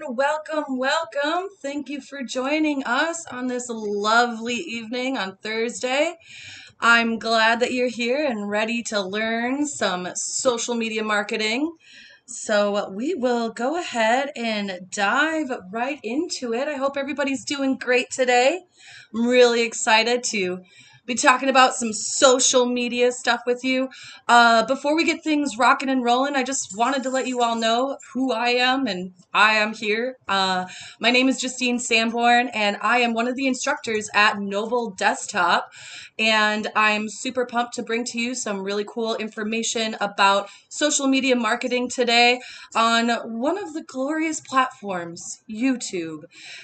welcome, welcome. Thank you for joining us on this lovely evening on Thursday. I'm glad that you're here and ready to learn some social media marketing. So we will go ahead and dive right into it. I hope everybody's doing great today. I'm really excited to be talking about some social media stuff with you. Before we get things rocking and rolling, I just wanted to let you all know who I am and I am here. My name is Justine Sanborn, and I am one of the instructors at Noble Desktop. And I'm super pumped to bring to you some really cool information about social media marketing today on one of the glorious platforms, YouTube.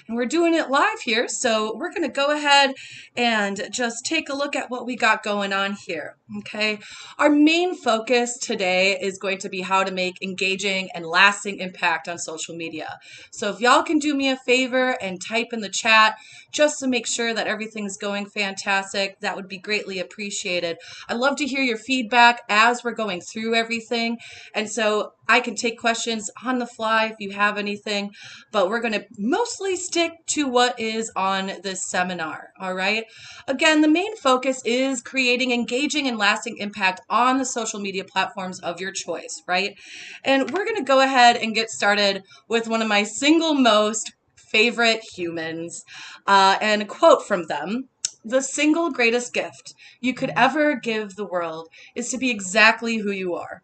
And we're doing it live here, so we're going to go ahead and just take a look at what we got going on here. Okay, our main focus today is going to be how to make engaging and lasting impact on social media. So if y'all can do me a favor and type in the chat just to make sure that everything's going fantastic, that would be greatly appreciated. I'd love to hear your feedback as we're going through everything, and so I can take questions on the fly if you have anything, but we're going to mostly stick to what is on this seminar. All right. Again, the main focus is creating engaging and lasting impact on the social media platforms of your choice, right? And we're going to go ahead and get started with one of my single most favorite humans, and a quote from them. The single greatest gift you could ever give the world is to be exactly who you are.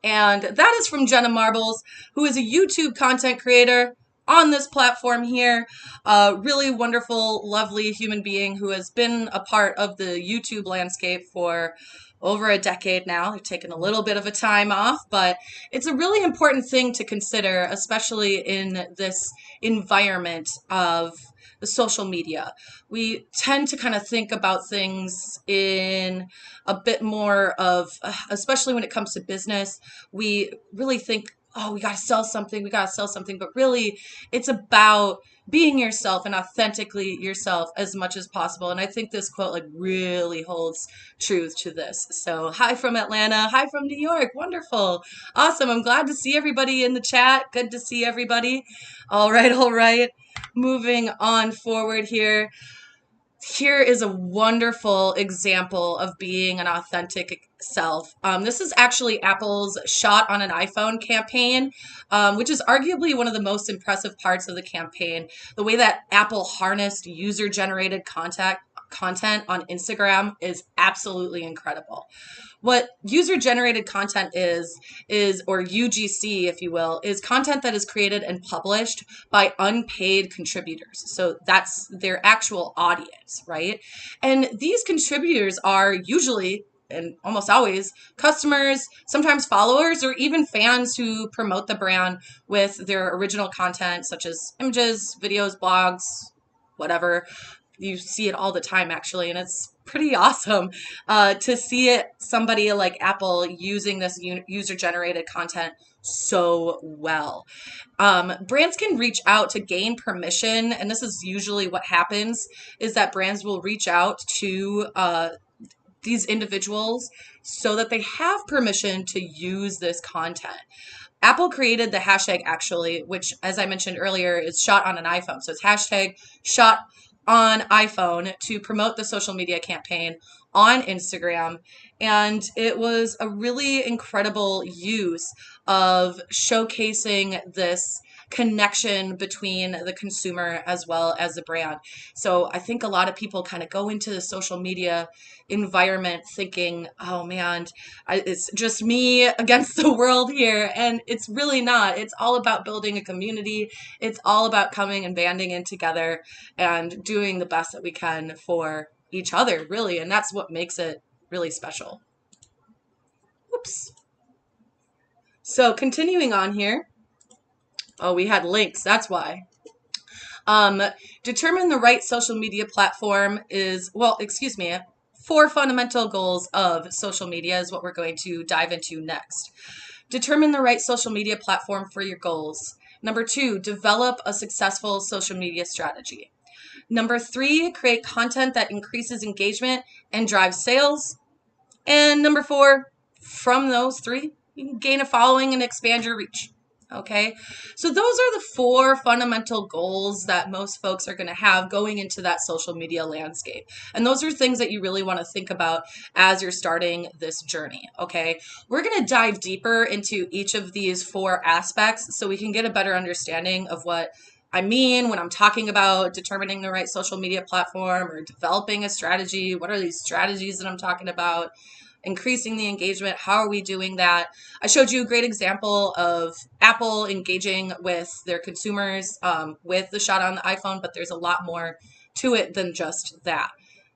And that is from Jenna Marbles, who is a YouTube content creator on this platform here. A really wonderful, lovely human being who has been a part of the YouTube landscape for over a decade now. They've taken a little bit of a time off, but it's a really important thing to consider, especially in this environment of the social media. We tend to kind of think about things in a bit more of, especially when it comes to business, we really think, oh, we got to sell something, but really it's about being yourself and authentically yourself as much as possible. And I think this quote like really holds truth to this. So hi from Atlanta, hi from New York. Wonderful. Awesome. I'm glad to see everybody in the chat. Good to see everybody. All right, all right. Moving on forward here. Here is a wonderful example of being an authentic self. This is actually Apple's Shot on an iPhone campaign, which is arguably one of the most impressive parts of the campaign. The way that Apple harnessed user-generated content on Instagram is absolutely incredible. What user-generated content is, or UGC, if you will, is content that is created and published by unpaid contributors. So that's their actual audience, right? And these contributors are usually, and almost always, customers, sometimes followers, or even fans who promote the brand with their original content, such as images, videos, blogs, whatever. You see it all the time, actually, and it's pretty awesome to see it, somebody like Apple using this user-generated content so well. Brands can reach out to gain permission, and this is usually what happens, is that brands will reach out to these individuals so that they have permission to use this content. Apple created the hashtag, actually, which, as I mentioned earlier, is shot on an iPhone. So it's hashtag shot on iPhone to promote the social media campaign on Instagram. And it was a really incredible use of showcasing this connection between the consumer as well as the brand. So I think a lot of people kind of go into the social media environment thinking, oh man, it's just me against the world here. And it's really not. It's all about building a community. It's all about coming and banding in together and doing the best that we can for each other, really. And that's what makes it really special. Whoops. So continuing on here. Oh, we had links. That's why. Determine the right social media platform is, well, excuse me, 4 fundamental goals of social media is what we're going to dive into next. Determine the right social media platform for your goals. Number 2, develop a successful social media strategy. Number 3, create content that increases engagement and drives sales. And number 4, from those 3, you can gain a following and expand your reach. Okay, so those are the four fundamental goals that most folks are going to have going into that social media landscape. And those are things that you really want to think about as you're starting this journey. Okay, we're going to dive deeper into each of these four aspects so we can get a better understanding of what I mean when I'm talking about determining the right social media platform or developing a strategy. What are these strategies that I'm talking about? Increasing the engagement. How are we doing that? I showed you a great example of Apple engaging with their consumers with the shot on the iPhone, but there's a lot more to it than just that.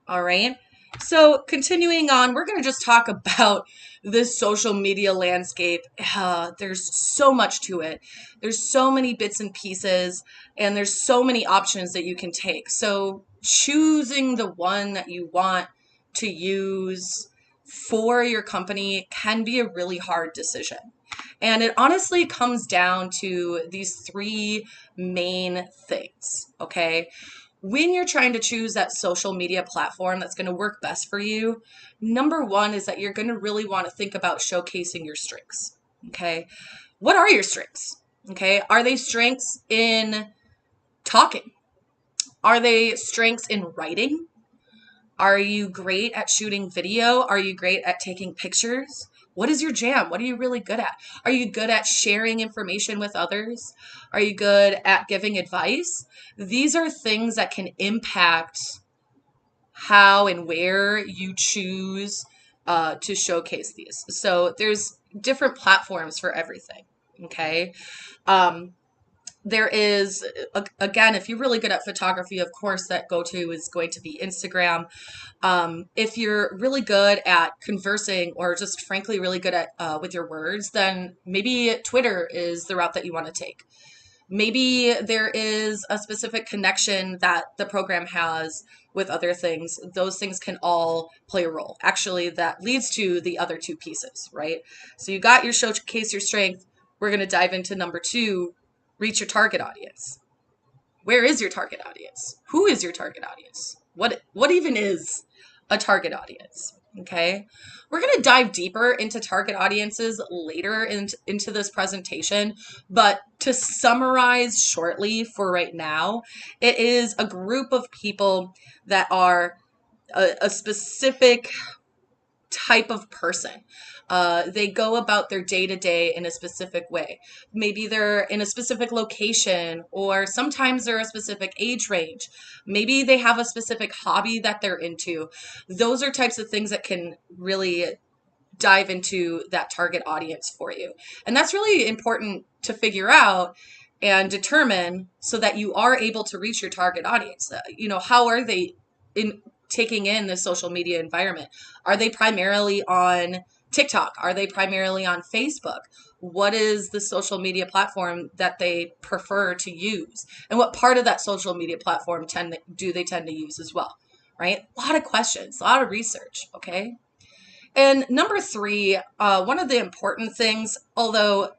All right. So continuing on, we're going to just talk about this social media landscape. There's so much to it. There's so many bits and pieces, and there's so many options that you can take. So choosing the one that you want to use for your company can be a really hard decision. And it honestly comes down to these three main things, okay? When you're trying to choose that social media platform that's going to work best for you, number one is that you're going to really want to think about showcasing your strengths, okay? What are your strengths? Okay, are they strengths in talking? Are they strengths in writing? Are you great at shooting video? Are you great at taking pictures? What is your jam? What are you really good at? Are you good at sharing information with others? Are you good at giving advice? These are things that can impact how and where you choose to showcase these. So there's different platforms for everything. Okay. There is, again, if you're really good at photography, of course, that go-to is going to be Instagram. If you're really good at conversing or just frankly really good at with your words, then maybe Twitter is the route that you want to take. Maybe there is a specific connection that the program has with other things. Those things can all play a role. Actually, that leads to the other two pieces, right? So you got your showcase your strength. We're going to dive into number two, reach your target audience. Where is your target audience? Who is your target audience? What even is a target audience? Okay. We're going to dive deeper into target audiences later into this presentation, but to summarize shortly for right now, it is a group of people that are a specific type of person. They go about their day to day in a specific way. Maybe they're in a specific location, or sometimes they're a specific age range. Maybe they have a specific hobby that they're into. Those are types of things that can really dive into that target audience for you. And that's really important to figure out and determine so that you are able to reach your target audience. How are they in taking in the social media environment? Are they primarily on TikTok? Are they primarily on Facebook? What is the social media platform that they prefer to use? And what part of that social media platform do they tend to use as well? Right? A lot of questions, a lot of research, okay? And number three, one of the important things, although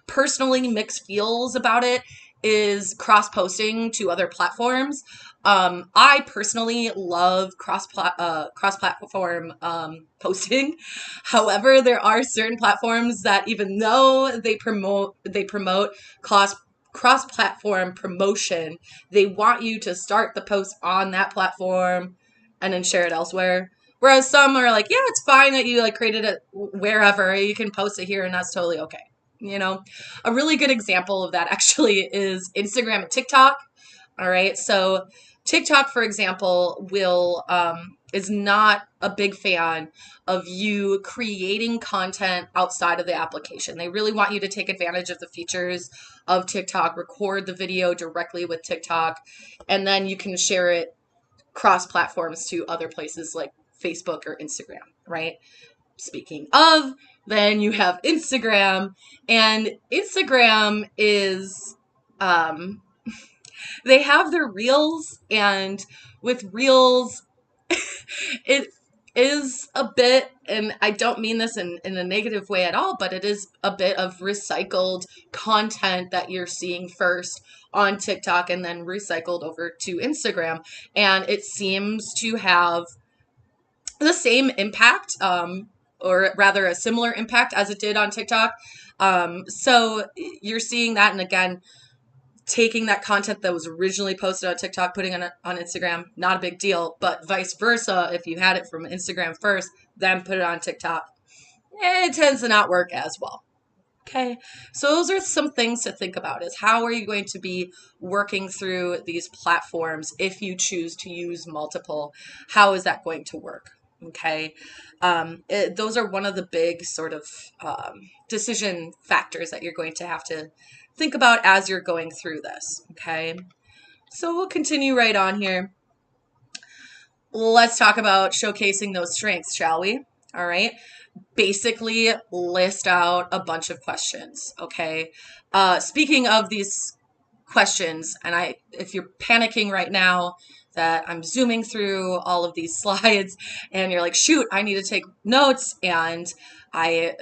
personally mixed feels about it, is cross-posting to other platforms. I personally love cross-platform posting. However, there are certain platforms that, even though they promote cross-platform promotion, they want you to start the post on that platform and then share it elsewhere. Whereas some are like, yeah, it's fine that you created it wherever. You can post it here and that's totally okay. A really good example of that actually is Instagram and TikTok. All right. So TikTok, for example, is not a big fan of you creating content outside of the application. They really want you to take advantage of the features of TikTok, record the video directly with TikTok, and then you can share it cross platforms to other places like Facebook or Instagram, right? Speaking of, then you have Instagram, and Instagram is, they have their reels, and with reels, it is a bit, and I don't mean this in a negative way at all, but it is a bit of recycled content that you're seeing first on TikTok and then recycled over to Instagram. And it seems to have the same impact or rather a similar impact as it did on TikTok. So you're seeing that. And again, taking that content that was originally posted on TikTok, putting it on Instagram, not a big deal. But vice versa, if you had it from Instagram first, then put it on TikTok, it tends to not work as well. Okay, so those are some things to think about, is how are you going to be working through these platforms if you choose to use multiple? How is that going to work? Okay, those are one of the big sort of decision factors that you're going to have to think about as you're going through this. Okay, so we'll continue right on here. Let's talk about showcasing those strengths, shall we? All right. Basically list out a bunch of questions. Okay. Speaking of these questions, and if you're panicking right now that I'm zooming through all of these slides and you're like, shoot, I need to take notes and I'm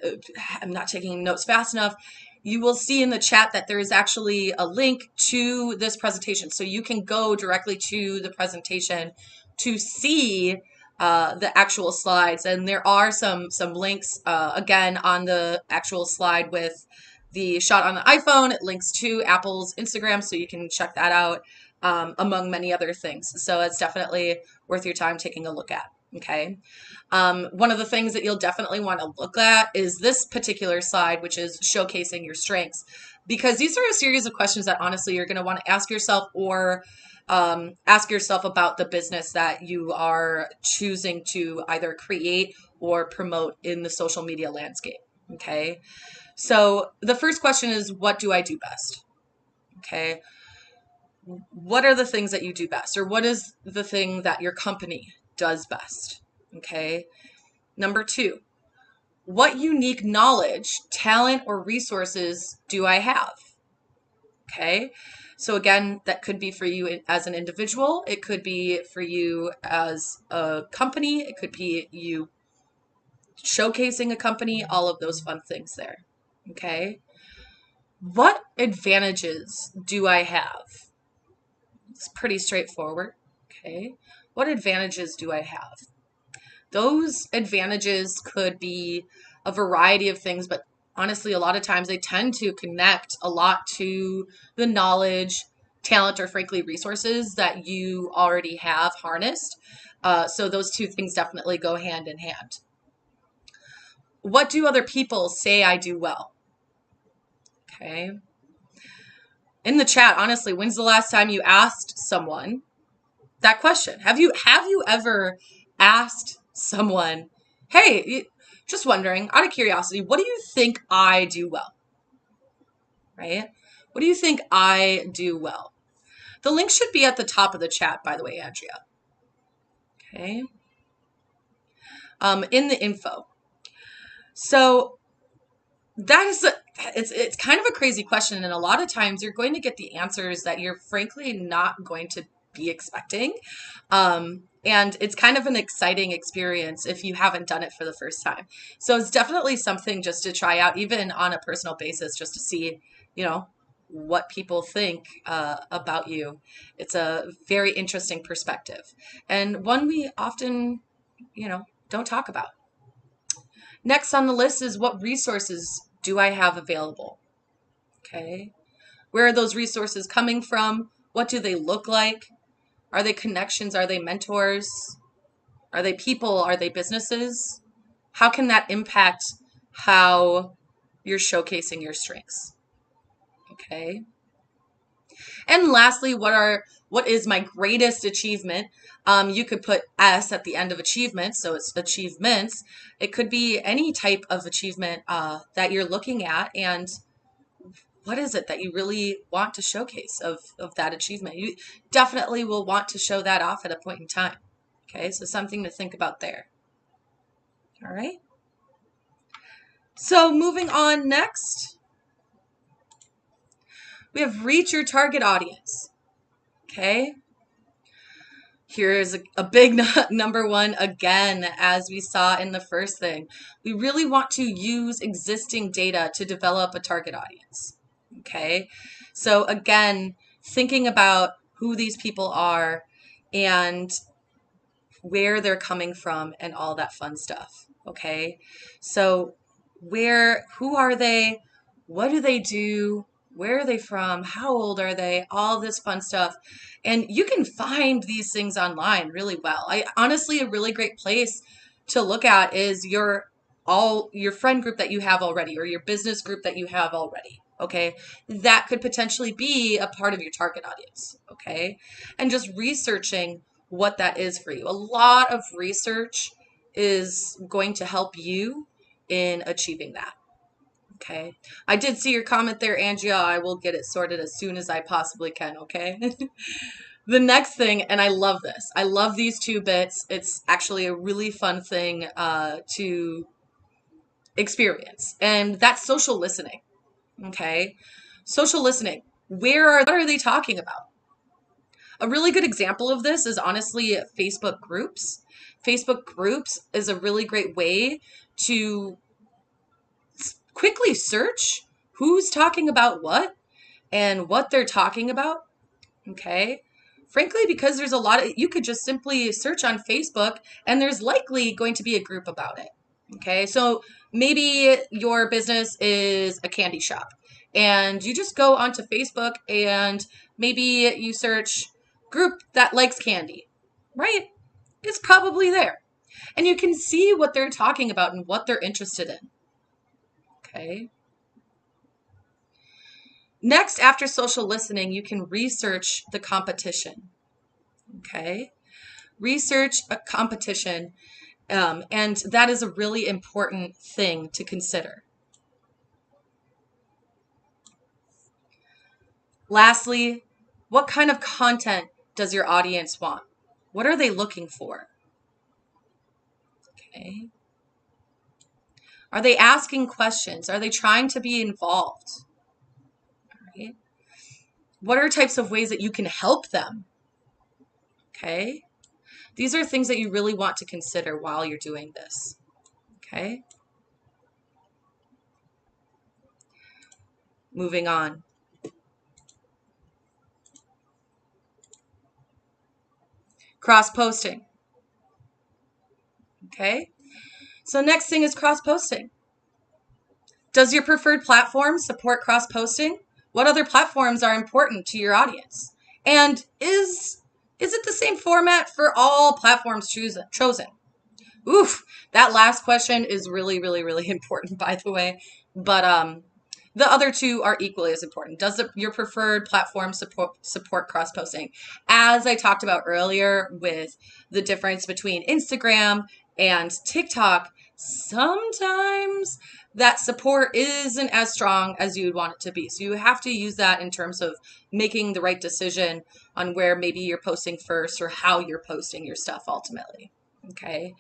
not taking notes fast enough, you will see in the chat that there is actually a link to this presentation. So you can go directly to the presentation to see the actual slides, and there are some links again on the actual slide with the shot on the iPhone. It links to Apple's Instagram, so you can check that out, among many other things. So it's definitely worth your time taking a look at. Okay. One of the things that you'll definitely want to look at is this particular slide, which is showcasing your strengths, because these are a series of questions that honestly you're going to want to ask yourself, or ask yourself about the business that you are choosing to either create or promote in the social media landscape. Okay. So the first question is, what do I do best? Okay. What are the things that you do best, or what is the thing that your company does best? Okay. Number 2, what unique knowledge, talent, or resources do I have? Okay. So again, that could be for you as an individual. It could be for you as a company. It could be you showcasing a company, all of those fun things there. Okay. What advantages do I have? It's pretty straightforward. Okay. What advantages do I have? Those advantages could be a variety of things, but honestly, a lot of times they tend to connect a lot to the knowledge, talent, or frankly, resources that you already have harnessed. So those two things definitely go hand in hand. What do other people say I do well? Okay. In the chat, honestly, when's the last time you asked someone that question? Have you ever asked someone, hey, just wondering, out of curiosity, what do you think I do well? Right? What do you think I do well? The link should be at the top of the chat, by the way, Andrea. Okay. In the info. So that is it's kind of a crazy question, and a lot of times you're going to get the answers that you're frankly not going to be expecting. And it's kind of an exciting experience if you haven't done it for the first time. So it's definitely something just to try out, even on a personal basis, just to see, what people think about you. It's a very interesting perspective, and one we often, don't talk about. Next on the list is, what resources do I have available? Okay. Where are those resources coming from? What do they look like? Are they connections? Are they mentors? Are they people? Are they businesses? How can that impact how you're showcasing your strengths? Okay. And lastly, what is my greatest achievement? You could put S at the end of achievement, so it's achievements. It could be any type of achievement that you're looking at, and what is it that you really want to showcase of that achievement? You definitely will want to show that off at a point in time. Okay, so something to think about there. All right. So moving on next, we have reach your target audience. Okay. Here's a big number 1 again, as we saw in the first thing. We really want to use existing data to develop a target audience. Okay. So again, thinking about who these people are and where they're coming from and all that fun stuff. Okay. So who are they? What do they do? Where are they from? How old are they? All this fun stuff. And you can find these things online really well. I honestly, a really great place to look at is your friend group that you have already or your business group that you have already. Okay. That could potentially be a part of your target audience. Okay. And just researching what that is for you. A lot of research is going to help you in achieving that. Okay. I did see your comment there, Angia. I will get it sorted as soon as I possibly can. Okay. The next thing, and I love this. I love these two bits. It's actually a really fun thing to experience, and that's social listening. Okay. Social listening. What are they talking about? A really good example of this is honestly Facebook groups. Facebook groups is a really great way to quickly search who's talking about what and what they're talking about. Okay. Frankly, because there's a lot of, you could just simply search on Facebook and there's likely going to be a group about it. Okay. So maybe your business is a candy shop and you just go onto Facebook and maybe you search group that likes candy, right? It's probably there. And you can see what they're talking about and what they're interested in. Okay. Next, after social listening, you can research the competition. Okay. Research a competition. And that is a really important thing to consider. Lastly, what kind of content does your audience want? What are they looking for? Okay. Are they asking questions? Are they trying to be involved? Right. What are types of ways that you can help them? Okay. These are things that you really want to consider while you're doing this. Okay. Moving on. Cross-posting. Okay. So next thing is cross-posting. Does your preferred platform support cross-posting? What other platforms are important to your audience? And is it the same format for all platforms chosen? Oof, that last question is really, really, really important, by the way. But the other two are equally as important. Does your preferred platform support cross-posting? As I talked about earlier with the difference between Instagram and TikTok, sometimes that support isn't as strong as you'd want it to be. So you have to use that in terms of making the right decision on where maybe you're posting first or how you're posting your stuff ultimately. Okay.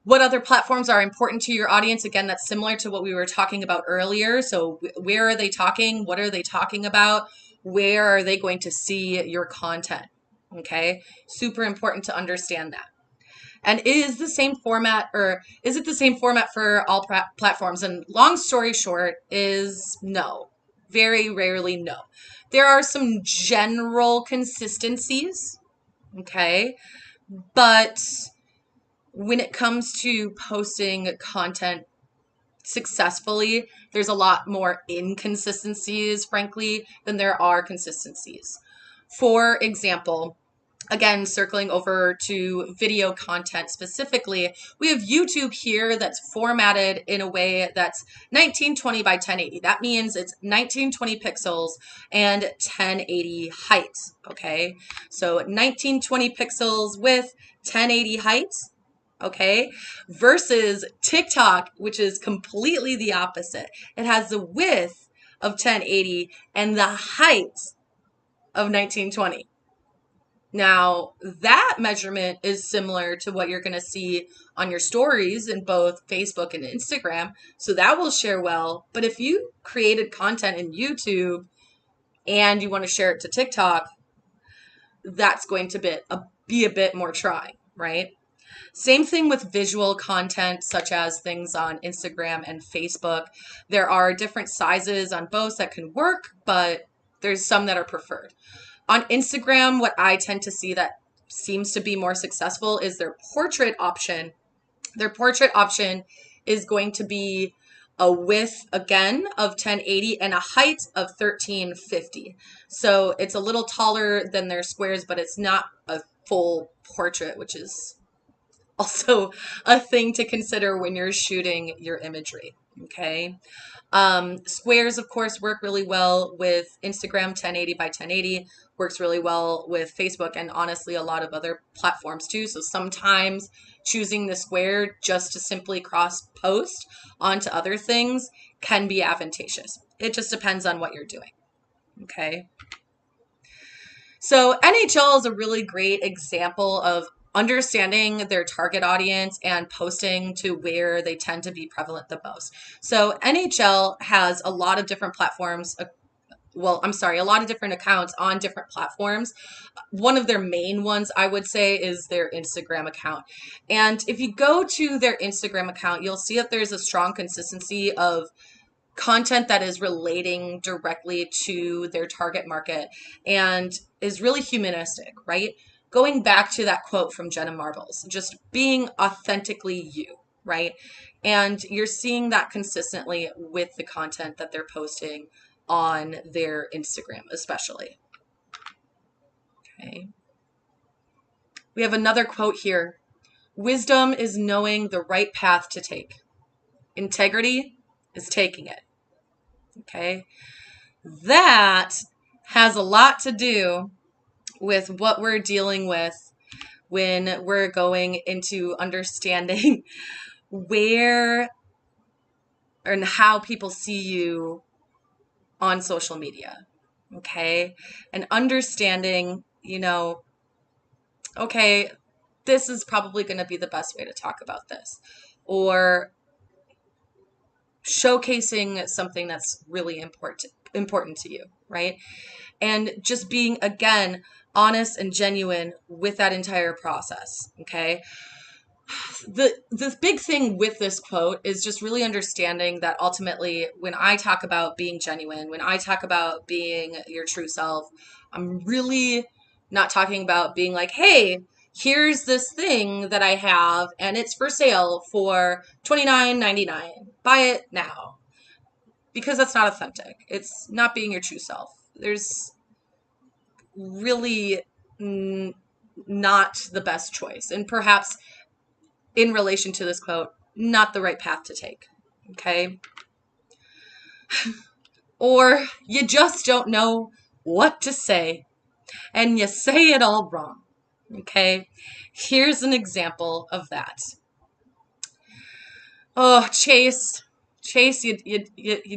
What other platforms are important to your audience? Again, that's similar to what we were talking about earlier. So where are they talking? What are they talking about? Where are they going to see your content? Okay. Super important to understand that. And is the same format, or is it the same format for all platforms? And long story short is no. Very rarely no. There are some general consistencies. Okay. But when it comes to posting content successfully, there's a lot more inconsistencies, frankly, than there are consistencies. For example, again, circling over to video content specifically, we have YouTube here that's formatted in a way that's 1920 by 1080. That means it's 1920 pixels and 1080 height. Okay, so 1920 pixels with 1080 height. Okay, versus TikTok, which is completely the opposite. It has the width of 1080 and the height of 1920. Now, that measurement is similar to what you're going to see on your stories in both Facebook and Instagram. So that will share well. But if you created content in YouTube and you want to share it to TikTok, that's going to be a bit more trying, right? Same thing with visual content, such as things on Instagram and Facebook. There are different sizes on both that can work, but there's some that are preferred. On Instagram, what I tend to see that seems to be more successful is their portrait option Their portrait option is going to be a width again of 1080 and a height of 1350. So it's a little taller than their squares, but it's not a full portrait, which is also a thing to consider when you're shooting your imagery. Okay. Squares, of course, work really well with Instagram. 1080 by 1080 works really well with Facebook, and honestly a lot of other platforms too. So sometimes choosing the square just to simply cross post onto other things can be advantageous. It just depends on what you're doing. Okay. So NHL is a really great example of understanding their target audience and posting to where they tend to be prevalent the most. So NHL has a lot of different platforms. A lot of different accounts on different platforms. One of their main ones, I would say, is their Instagram account. And if you go to their Instagram account, you'll see that there's a strong consistency of content that is relating directly to their target market and is really humanistic, right? Going back to that quote from Jenna Marbles, just being authentically you, right? And you're seeing that consistently with the content that they're posting on their Instagram, especially. Okay. We have another quote here. Wisdom is knowing the right path to take. Integrity is taking it. Okay. That has a lot to do with what we're dealing with when we're going into understanding where and how people see you on social media. Okay. And understanding, okay, this is probably going to be the best way to talk about this, or showcasing something that's really important to you, right? And just being, again, honest and genuine with that entire process. Okay. The big thing with this quote is just really understanding that ultimately when I talk about being genuine, when I talk about being your true self, I'm really not talking about being like, hey, here's this thing that I have and it's for sale for $29.99. Buy it now. Because that's not authentic. It's not being your true self. There's really not the best choice. And perhaps in relation to this quote, not the right path to take. Okay. Or you just don't know what to say and you say it all wrong. Okay. Here's an example of that. Oh, Chase, you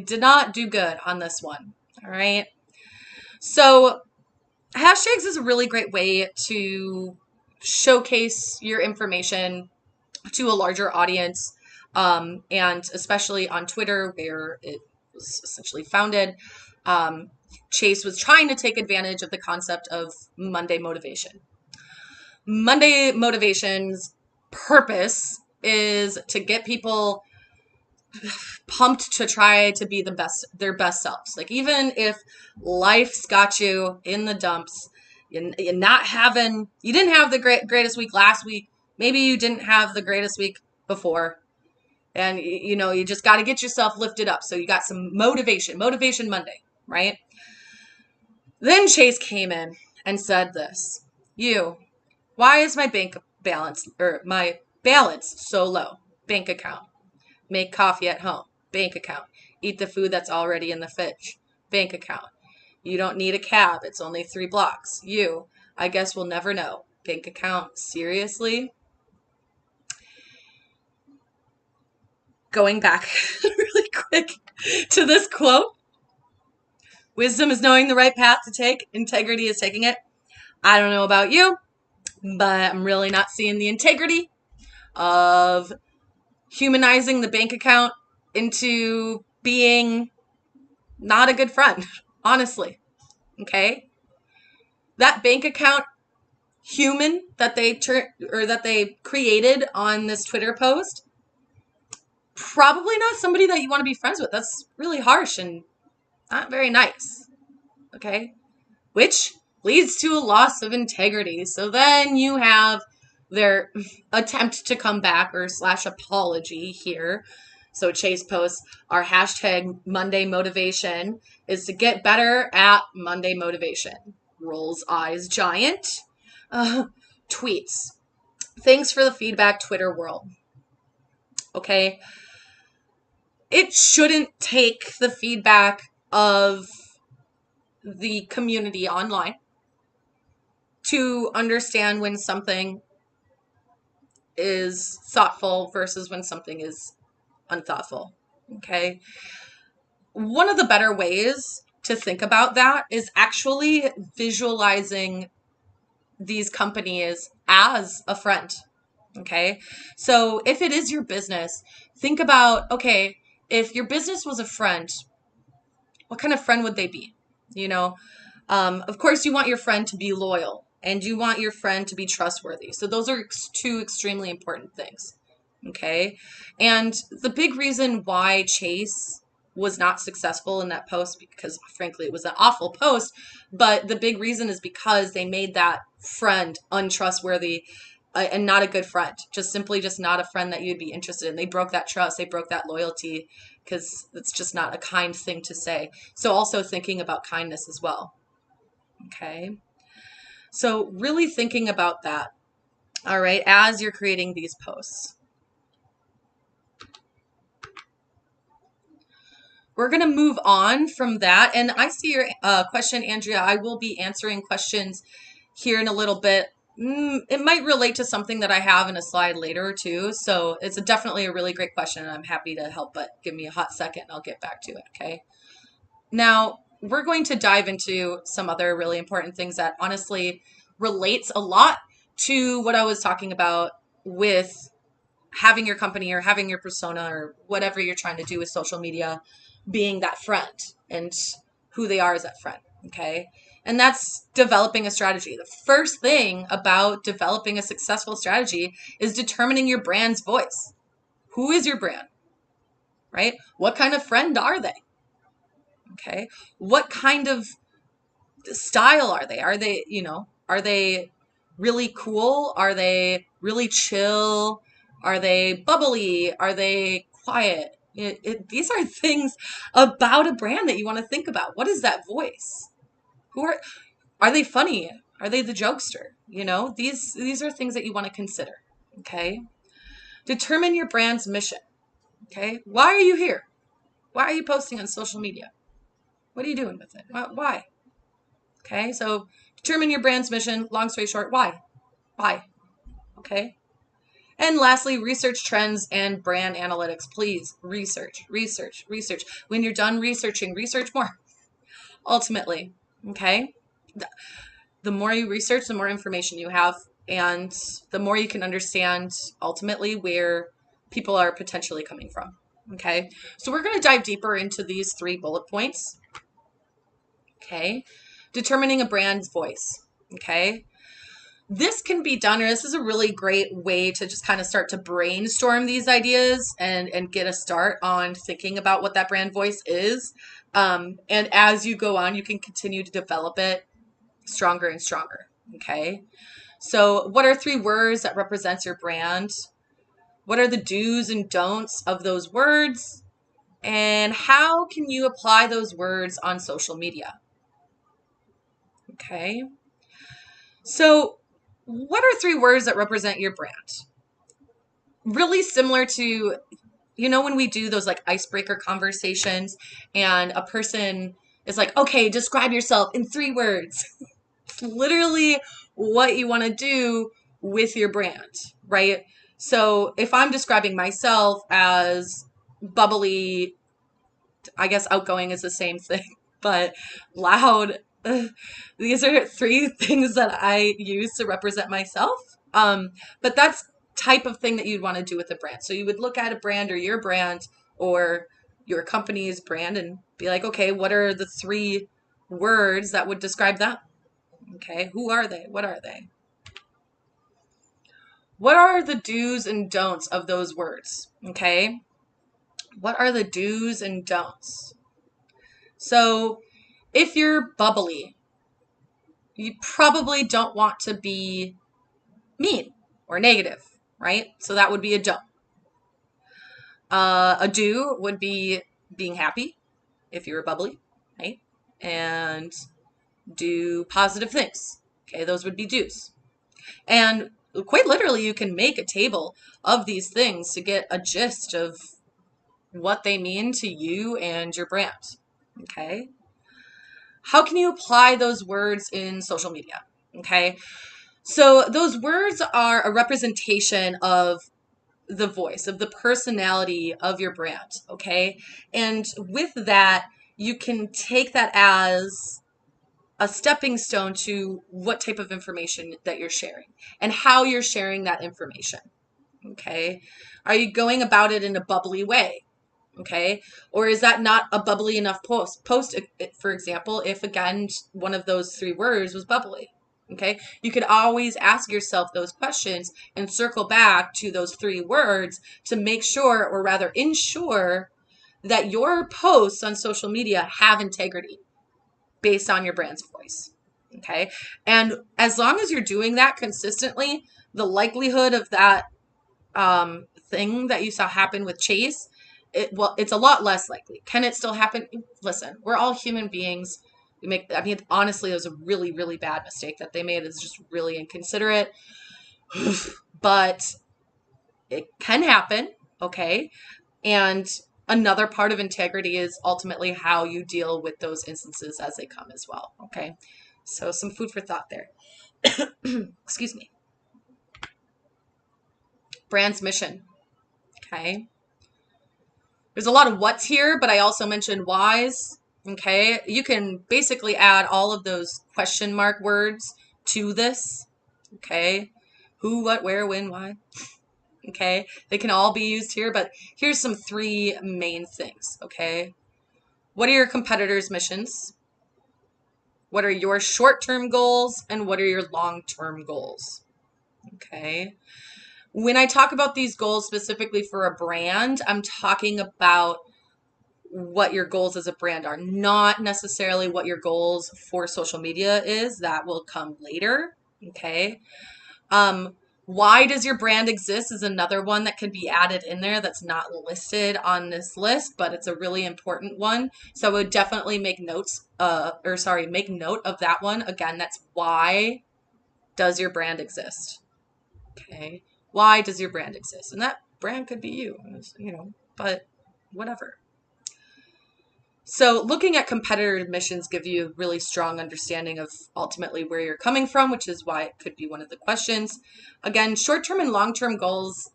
did not do good on this one. All right. So hashtags is a really great way to showcase your information to a larger audience, and especially on Twitter, where it was essentially founded. Chase was trying to take advantage of the concept of Monday motivation. Monday motivation's purpose is to get people pumped to try to be their best selves. Like, even if life's got you in the dumps, you didn't have the greatest week last week. Maybe you didn't have the greatest week before. And, you just got to get yourself lifted up. So you got some motivation Monday, right? Then Chase came in and said this, why is my bank balance so low? Bank account. Make coffee at home. Bank account. Eat the food that's already in the fridge. Bank account. You don't need a cab. It's only 3 blocks. I guess we'll never know. Bank account. Seriously? Going back really quick to this quote. Wisdom is knowing the right path to take. Integrity is taking it. I don't know about you, but I'm really not seeing the integrity of humanizing the bank account into being not a good friend, honestly. Okay? That bank account human that they created on this Twitter post, probably not somebody that you want to be friends with. That's really harsh and not very nice. Okay? Which leads to a loss of integrity. So then you have their attempt to come back or slash apology here. So Chase posts, our hashtag Monday motivation is to get better at Monday motivation. Rolls eyes giant. Tweets. Thanks for the feedback, Twitter world. Okay. It shouldn't take the feedback of the community online to understand when something is thoughtful versus when something is unthoughtful. Okay. One of the better ways to think about that is actually visualizing these companies as a friend. Okay. So if it is your business, think about, okay, if your business was a friend, what kind of friend would they be? You know, of course, you want your friend to be loyal and you want your friend to be trustworthy. So those are two extremely important things. Okay. And the big reason why Chase was not successful in that post, because frankly, it was an awful post, but the big reason is because they made that friend untrustworthy and not a good friend, just not a friend that you'd be interested in. They broke that trust. They broke that loyalty because it's just not a kind thing to say. So also thinking about kindness as well. Okay. So really thinking about that. All right. As you're creating these posts. We're going to move on from that. And I see your question, Andrea. I will be answering questions here in a little bit. It might relate to something that I have in a slide later too. So it's definitely a really great question and I'm happy to help, but give me a hot second and I'll get back to it. Okay. Now we're going to dive into some other really important things that honestly relates a lot to what I was talking about with having your company or having your persona or whatever you're trying to do with social media being that friend and who they are as that friend. Okay. And that's developing a strategy. The first thing about developing a successful strategy is determining your brand's voice. Who is your brand? Right? What kind of friend are they? Okay. What kind of style are they? Are they really cool? Are they really chill? Are they bubbly? Are they quiet? These are things about a brand that you want to think about. What is that voice? Are they funny? Are they the jokester? These are things that you want to consider. Okay. Determine your brand's mission. Okay. Why are you here? Why are you posting on social media? What are you doing with it? Why? Okay. So determine your brand's mission. Long story short, why? Why? Okay. And lastly, research trends and brand analytics. Please research. When you're done researching, research more. Ultimately. Okay. The more you research, the more information you have, and the more you can understand ultimately where people are potentially coming from. Okay. So we're going to dive deeper into these 3 bullet points. Okay. Determining a brand's voice. Okay. This can be done, or this is a really great way to just kind of start to brainstorm these ideas and get a start on thinking about what that brand voice is. And as you go on, you can continue to develop it stronger and stronger. Okay. So what are 3 words that represents your brand? What are the do's and don'ts of those words? And how can you apply those words on social media? Okay. So what are 3 words that represent your brand? Really similar to, when we do those like icebreaker conversations and a person is like, okay, describe yourself in 3 words. It's literally what you want to do with your brand, right? So if I'm describing myself as bubbly, I guess outgoing is the same thing, but loud, these are 3 things that I use to represent myself. But that's type of thing that you'd want to do with a brand. So you would look at a brand or your brand or your company's brand and be like, okay, what are the 3 words that would describe them? Okay, who are they? What are they? What are the do's and don'ts of those words? Okay, what are the do's and don'ts? So if you're bubbly, you probably don't want to be mean. or negative, right? So that would be a don't. A do would be being happy if you were bubbly, right? And do positive things. Okay, those would be do's. And quite literally, you can make a table of these things to get a gist of what they mean to you and your brand. Okay. How can you apply those words in social media? Okay. So those words are a representation of the voice, of the personality of your brand. Okay. And with that, you can take that as a stepping stone to what type of information that you're sharing and how you're sharing that information. Okay. Are you going about it in a bubbly way? Okay. Or is that not a bubbly enough post? For example, if again, one of those three words was bubbly. Okay. You could always ask yourself those questions and circle back to those three words to make sure, or rather ensure, that your posts on social media have integrity based on your brand's voice. Okay. And as long as you're doing that consistently, the likelihood of that thing that you saw happen with Chase, it's a lot less likely. Can it still happen? Listen, we're all human beings. Honestly, it was a really, really bad mistake that they made. It's just really inconsiderate, but it can happen. Okay. And another part of integrity is ultimately how you deal with those instances as they come as well. Okay. So some food for thought there. Excuse me. Brand's mission. Okay. There's a lot of what's here, but I also mentioned whys. Okay. You can basically add all of those question mark words to this. Okay. Who, what, where, when, why. Okay. They can all be used here, but here's some three main things. Okay. What are your competitors' missions? What are your short-term goals? And what are your long-term goals? Okay. When I talk about these goals specifically for a brand, I'm talking about what your goals as a brand are, not necessarily what your goals for social media is. That will come later. Okay. Why does your brand exist is another one that can be added in there that's not listed on this list, but it's a really important one. So I would definitely make notes, make note of that one. Again, that's why does your brand exist? Okay. Why does your brand exist? And that brand could be you, but whatever. So looking at competitor admissions give you a really strong understanding of ultimately where you're coming from, which is why it could be one of the questions. Again, short-term and long-term goals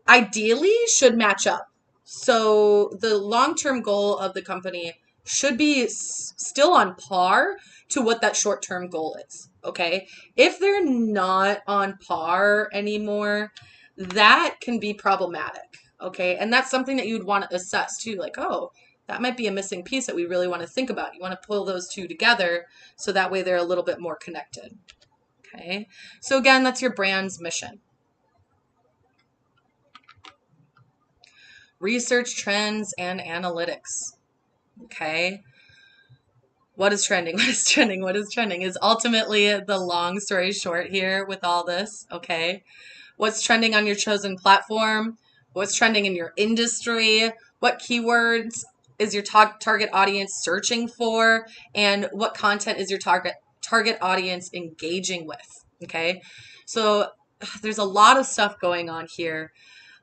ideally should match up. So the long-term goal of the company should be still on par to what that short-term goal is. Okay. If they're not on par anymore, that can be problematic. Okay. And that's something that you'd want to assess too. Like, oh, that might be a missing piece that we really want to think about. You want to pull those two together so that way they're a little bit more connected. Okay. So again, that's your brand's mission. Research trends and analytics. Okay. What is trending? What is trending? What is trending is ultimately the long story short here with all this. Okay. What's trending on your chosen platform? What's trending in your industry? What keywords is your target audience searching for? And what content is your target audience engaging with? Okay. So there's a lot of stuff going on here,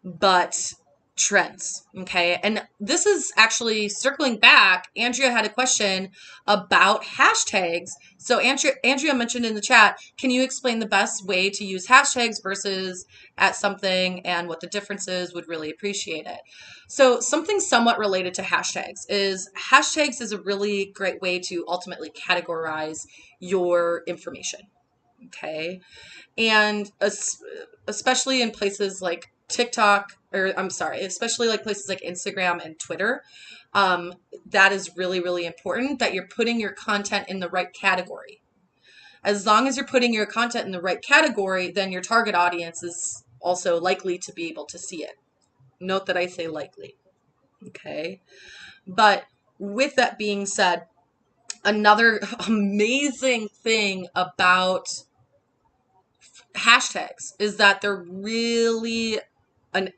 but trends. Okay. And this is actually circling back. Andrea had a question about hashtags. So Andrea mentioned in the chat, can you explain the best way to use hashtags versus at something and what the difference is? Would really appreciate it. So something somewhat related to hashtags is a really great way to ultimately categorize your information. Okay. And especially in places like TikTok, especially like places like Instagram and Twitter, that is really, really important that you're putting your content in the right category. As long as you're putting your content in the right category, then your target audience is also likely to be able to see it. Note that I say likely. Okay. But with that being said, another amazing thing about hashtags is that they're really an,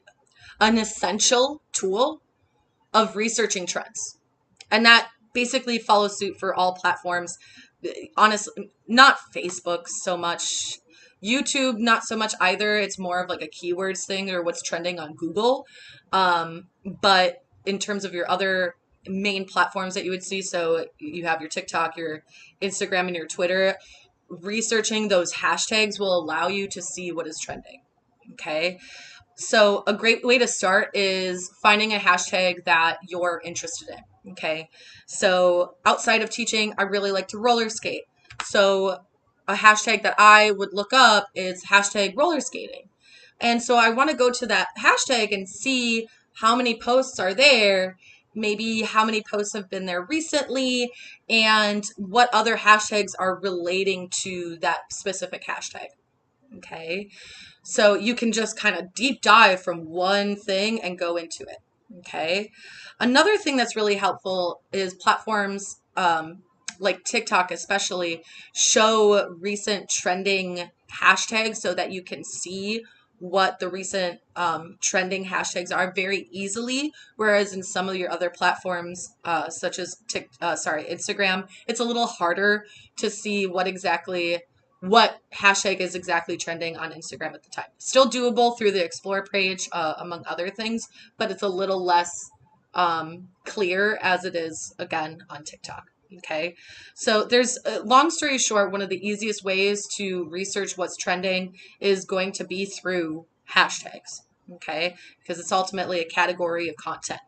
an essential tool of researching trends. And that basically follows suit for all platforms. Honestly, not Facebook so much. YouTube, not so much either. It's more of like a keywords thing or what's trending on Google. But in terms of your other main platforms that you would see, so you have your TikTok, your Instagram, and your Twitter, researching those hashtags will allow you to see what is trending. Okay. So a great way to start is finding a hashtag that you're interested in. Okay. So outside of teaching, I really like to roller skate. So a hashtag that I would look up is hashtag roller skating. And so I want to go to that hashtag and see how many posts are there, maybe how many posts have been there recently, and what other hashtags are relating to that specific hashtag. Okay. So you can just kind of deep dive from one thing and go into it. Okay. Another thing that's really helpful is platforms like TikTok, especially, show recent trending hashtags so that you can see what the recent trending hashtags are very easily. Whereas in some of your other platforms, such as Instagram, it's a little harder to see what hashtag is exactly trending on Instagram at the time. Still doable through the Explore page, among other things, but it's a little less clear as it is, again, on TikTok. Okay. So there's, long story short, one of the easiest ways to research what's trending is going to be through hashtags. Okay. Because it's ultimately a category of content.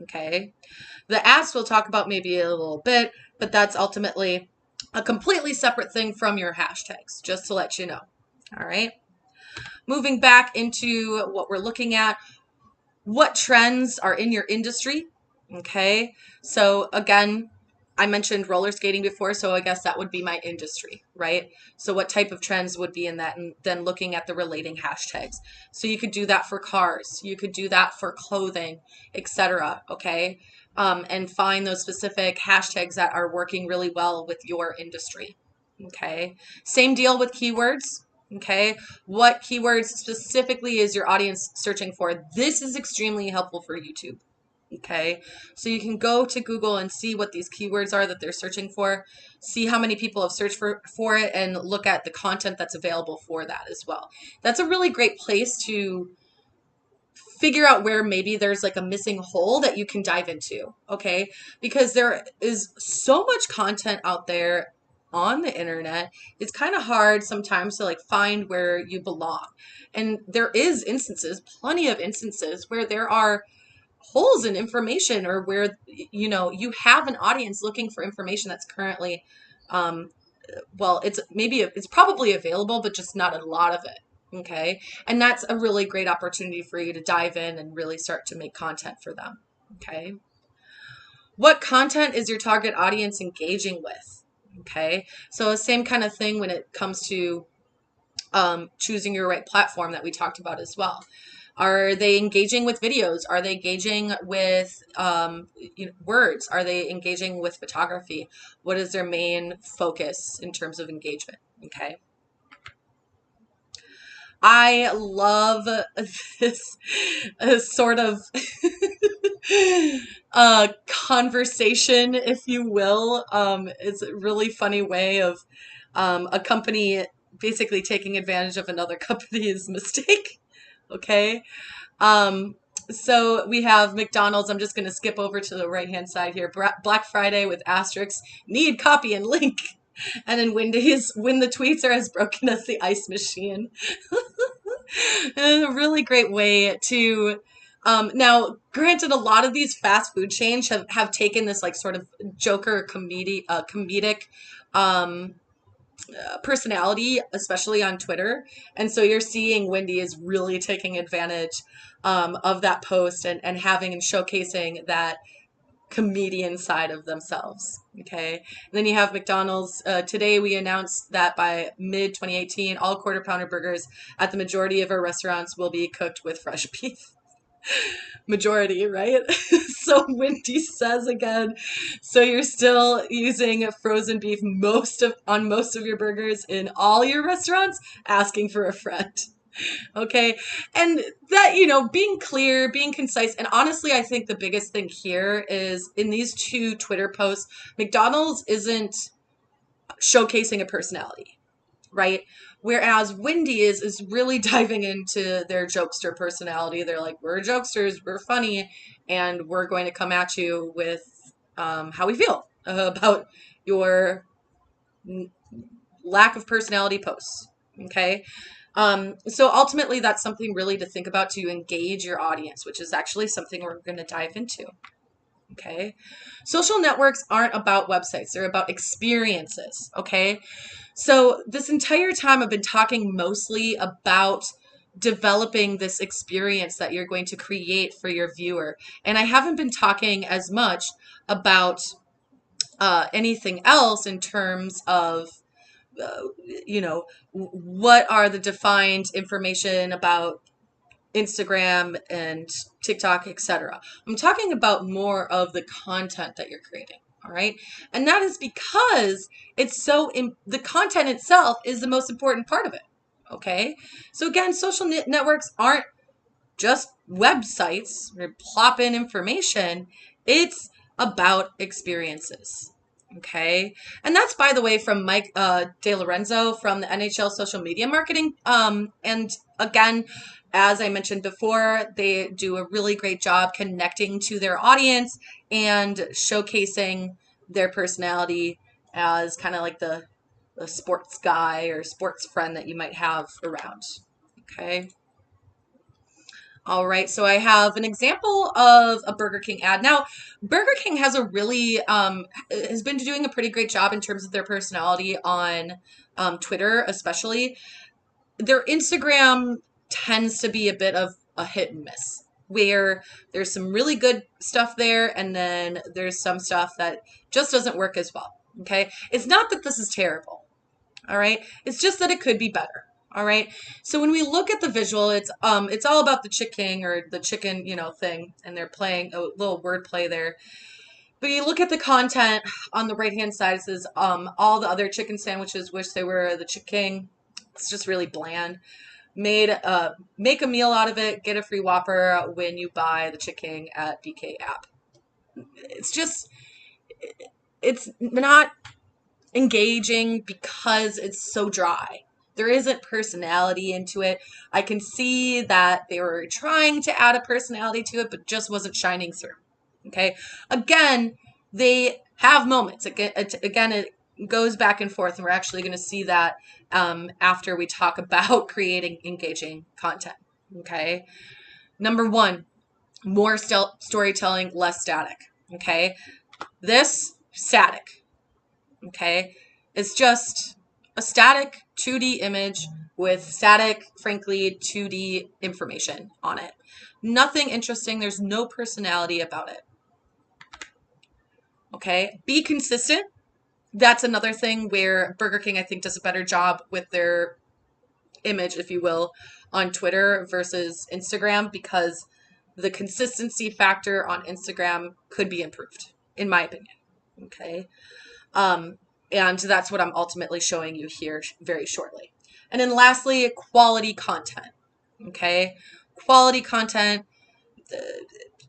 Okay. The ads we'll talk about maybe a little bit, but that's ultimately a completely separate thing from your hashtags, just to let you know. All right. Moving back into what we're looking at, what trends are in your industry. Okay. So again, I mentioned roller skating before, so I guess that would be my industry, right? So what type of trends would be in that, and then looking at the relating hashtags. So you could do that for cars, you could do that for clothing, etc. Okay. And find those specific hashtags that are working really well with your industry. Okay. Same deal with keywords. Okay. What keywords specifically is your audience searching for? This is extremely helpful for YouTube. Okay. So you can go to Google and see what these keywords are that they're searching for, see how many people have searched for it, and look at the content that's available for that as well. That's a really great place to figure out where maybe there's like a missing hole that you can dive into. Okay. Because there is so much content out there on the internet. It's kind of hard sometimes to like find where you belong. And there is plenty of instances where there are holes in information, or where you have an audience looking for information that's currently it's probably available, but just not a lot of it. Okay. And that's a really great opportunity for you to dive in and really start to make content for them. Okay. What content is your target audience engaging with? Okay. So same kind of thing when it comes to choosing your right platform that we talked about as well. Are they engaging with videos? Are they engaging with words? Are they engaging with photography? What is their main focus in terms of engagement? Okay. I love this sort of conversation, if you will. It's a really funny way of a company basically taking advantage of another company's mistake. Okay. So we have McDonald's. I'm just going to skip over to the right-hand side here. Black Friday with asterisks, need copy and link. And then Wendy's, when the tweets are as broken as the ice machine. And a really great way to, now granted, a lot of these fast food chains have taken this like sort of Joker comedic, personality, especially on Twitter. And so you're seeing Wendy is really taking advantage of that post and having and showcasing that comedian side of themselves. Okay. And then you have McDonald's. Today we announced that by mid 2018, all quarter pounder burgers at the majority of our restaurants will be cooked with fresh beef. Majority, right? So Wendy says again, so you're still using frozen beef on most of your burgers in all your restaurants, asking for a friend. Okay. And that, being clear, being concise. And honestly, I think the biggest thing here is in these two Twitter posts, McDonald's isn't showcasing a personality, right? Whereas Wendy is really diving into their jokester personality. They're like, we're jokesters, we're funny, and we're going to come at you with how we feel about your lack of personality posts. Okay. So ultimately, that's something really to think about to engage your audience, which is actually something we're going to dive into. Okay. Social networks aren't about websites, they're about experiences. Okay. So this entire time I've been talking mostly about developing this experience that you're going to create for your viewer. And I haven't been talking as much about anything else in terms of, what are the defined information about Instagram and TikTok, etc. I'm talking about more of the content that you're creating. All right. And that is because the content itself is the most important part of it. Okay. So again, social networks aren't just websites or plop in information. It's about experiences. Okay. And that's, by the way, from Mike De Lorenzo from the NHL Social Media Marketing. And again, as I mentioned before, they do a really great job connecting to their audience and showcasing their personality as kind of like the sports guy or sports friend that you might have around. Okay. All right, so I have an example of a Burger King ad. Now, Burger King has has been doing a pretty great job in terms of their personality on Twitter, especially. Their Instagram tends to be a bit of a hit and miss, where there's some really good stuff there, and then there's some stuff that just doesn't work as well. Okay, it's not that this is terrible. All right, it's just that it could be better. All right. So when we look at the visual, it's all about the chicken or the chicken, thing, and they're playing a little wordplay there. But you look at the content on the right hand side, it says all the other chicken sandwiches wish they were the chicken. It's just really bland. Make a meal out of it, get a free Whopper when you buy the chicken at BK app. It's not engaging because it's so dry. There isn't personality into it. I can see that they were trying to add a personality to it, but just wasn't shining through. Okay. Again, they have moments. Again, it goes back and forth, and we're actually going to see that after we talk about creating engaging content. Okay. Number one, more storytelling, less static. Okay. This static. Okay. It's just a static 2D image with static, frankly, 2D information on it. Nothing interesting. There's no personality about it. Okay. Be consistent. That's another thing where Burger King, I think, does a better job with their image, if you will, on Twitter versus Instagram, because the consistency factor on Instagram could be improved, in my opinion. Okay. And that's what I'm ultimately showing you here very shortly. And then lastly, quality content. Okay. Quality content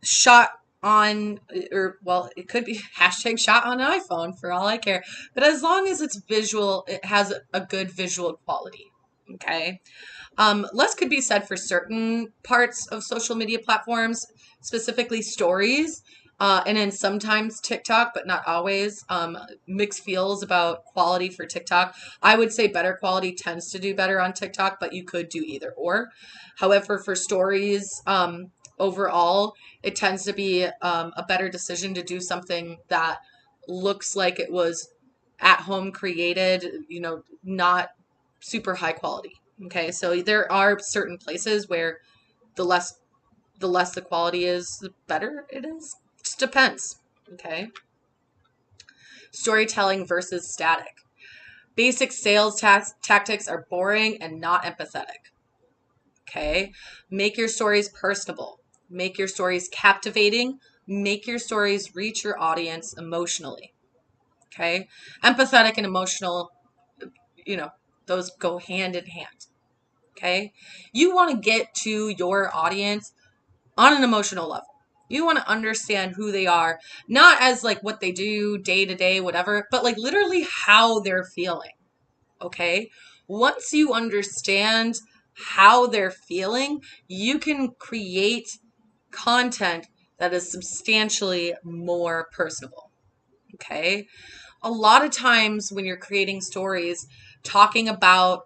shot on, it could be hashtag shot on an iPhone for all I care. But as long as it's visual, it has a good visual quality. Okay. Less could be said for certain parts of social media platforms, specifically stories. And then sometimes TikTok, but not always. Mixed feels about quality for TikTok. I would say better quality tends to do better on TikTok, but you could do either or. However, for stories, overall, it tends to be a better decision to do something that looks like it was at home created, not super high quality. Okay, so there are certain places where the less the quality is, the better it is. Just depends. Okay. Storytelling versus static. Basic sales tactics are boring and not empathetic. Okay. Make your stories personable. make your stories captivating, make your stories reach your audience emotionally. Okay. Empathetic and emotional, you know, those go hand in hand. Okay. You want to get to your audience on an emotional level. You want to understand who they are, not as like what they do day to day, whatever, but like literally how they're feeling. Okay. Once you understand how they're feeling, you can create content that is substantially more personable. Okay. A lot of times when you're creating stories, talking about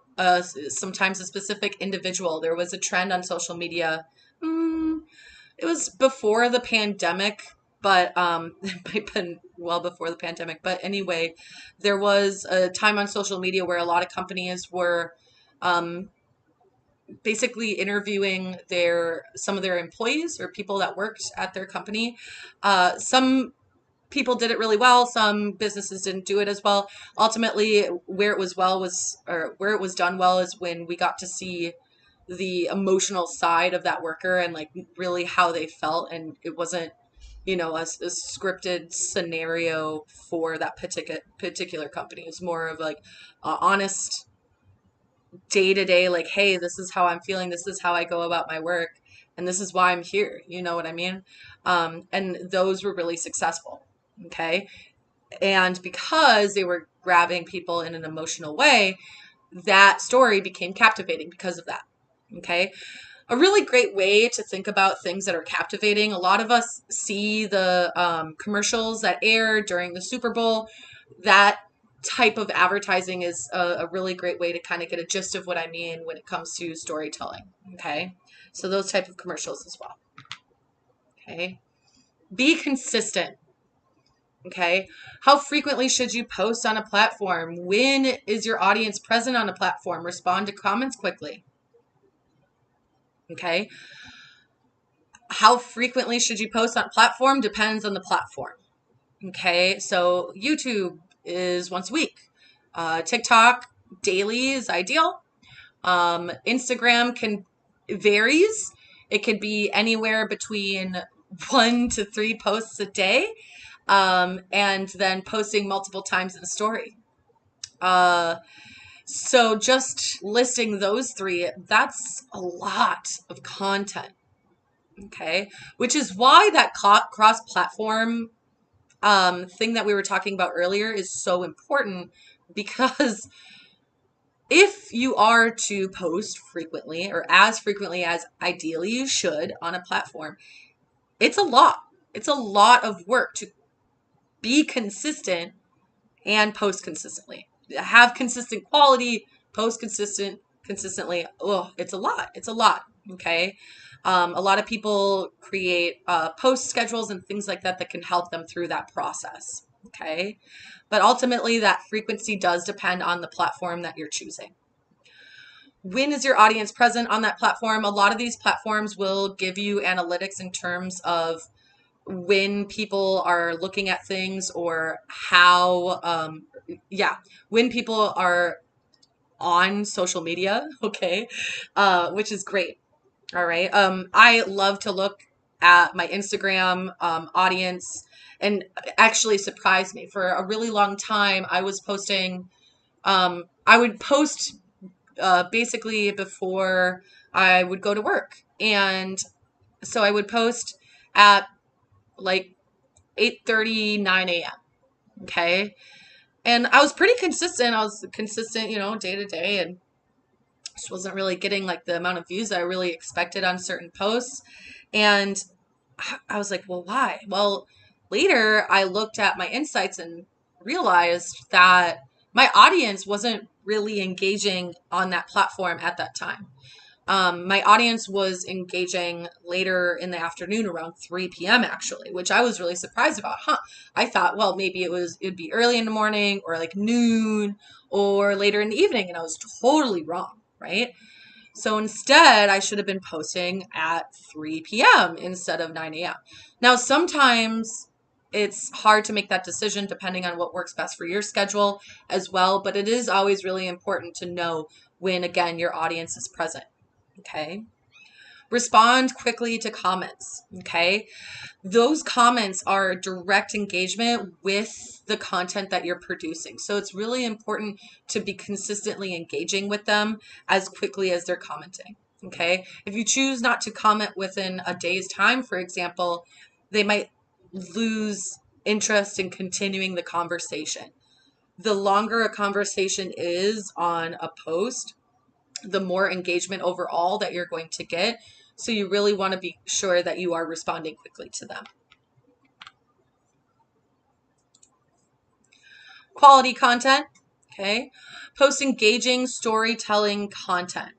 sometimes a specific individual, there was a trend on social media. It was before the pandemic, but it might have been well before the pandemic. But anyway, there was a time on social media where a lot of companies were um, basically interviewing some of their employees or people that worked at their company. Some people did it really well. Some businesses didn't do it as well. Ultimately, where it was done well is when we got to see the emotional side of that worker and like really how they felt, and it wasn't a scripted scenario for that particular company. It was more of like honest day to day, like, hey, this is how I'm feeling, this is how I go about my work, and this is why I'm here. You know what I mean? And those were really successful. Okay. And because they were grabbing people in an emotional way, that story became captivating because of that. Okay. A really great way to think about things that are captivating. A lot of us see the commercials that air during the Super Bowl. That type of advertising is a really great way to kind of get a gist of what I mean when it comes to storytelling. Okay. So those type of commercials as well. Okay. Be consistent. Okay. How frequently should you post on a platform? When is your audience present on a platform? Respond to comments quickly. Okay. How frequently should you post on a platform? Depends on the platform. Okay. So YouTube is once a week. TikTok daily is ideal. Instagram varies. It could be anywhere between 1 to 3 posts a day. And then posting multiple times in a story. So just listing those three, that's a lot of content. Okay. Which is why that cross-platform thing that we were talking about earlier is so important, because if you are to post frequently or as frequently as ideally you should on a platform, it's a lot. It's a lot of work to be consistent and post consistently. Have consistent quality, post consistently. Oh, it's a lot. It's a lot. Okay. A lot of people create post schedules and things like that can help them through that process. Okay. But ultimately, that frequency does depend on the platform that you're choosing. When is your audience present on that platform? A lot of these platforms will give you analytics in terms of when people are looking at things, or how, when people are on social media. Okay. Which is great. All right. I love to look at my Instagram audience, and actually surprised me. For a really long time, I was posting, I would post basically before I would go to work. And so I would post at like 8:30, 9 a.m. Okay. And I was pretty consistent. I was consistent, day to day, and just wasn't really getting like the amount of views that I really expected on certain posts. And I was like, well, why? Well, later I looked at my insights and realized that my audience wasn't really engaging on that platform at that time. My audience was engaging later in the afternoon around 3 p.m. actually, which I was really surprised about. I thought, well, maybe it'd be early in the morning or like noon or later in the evening. And I was totally wrong, right? So instead, I should have been posting at 3 p.m. instead of 9 a.m. Now, sometimes it's hard to make that decision depending on what works best for your schedule as well. But it is always really important to know when, again, your audience is present. Okay. Respond quickly to comments, okay? Those comments are direct engagement with the content that you're producing. So it's really important to be consistently engaging with them as quickly as they're commenting, okay? If you choose not to comment within a day's time, for example, they might lose interest in continuing the conversation. The longer a conversation is on a post, the more engagement overall that you're going to get. So you really want to be sure that you are responding quickly to them. Quality content, okay? Post engaging storytelling content.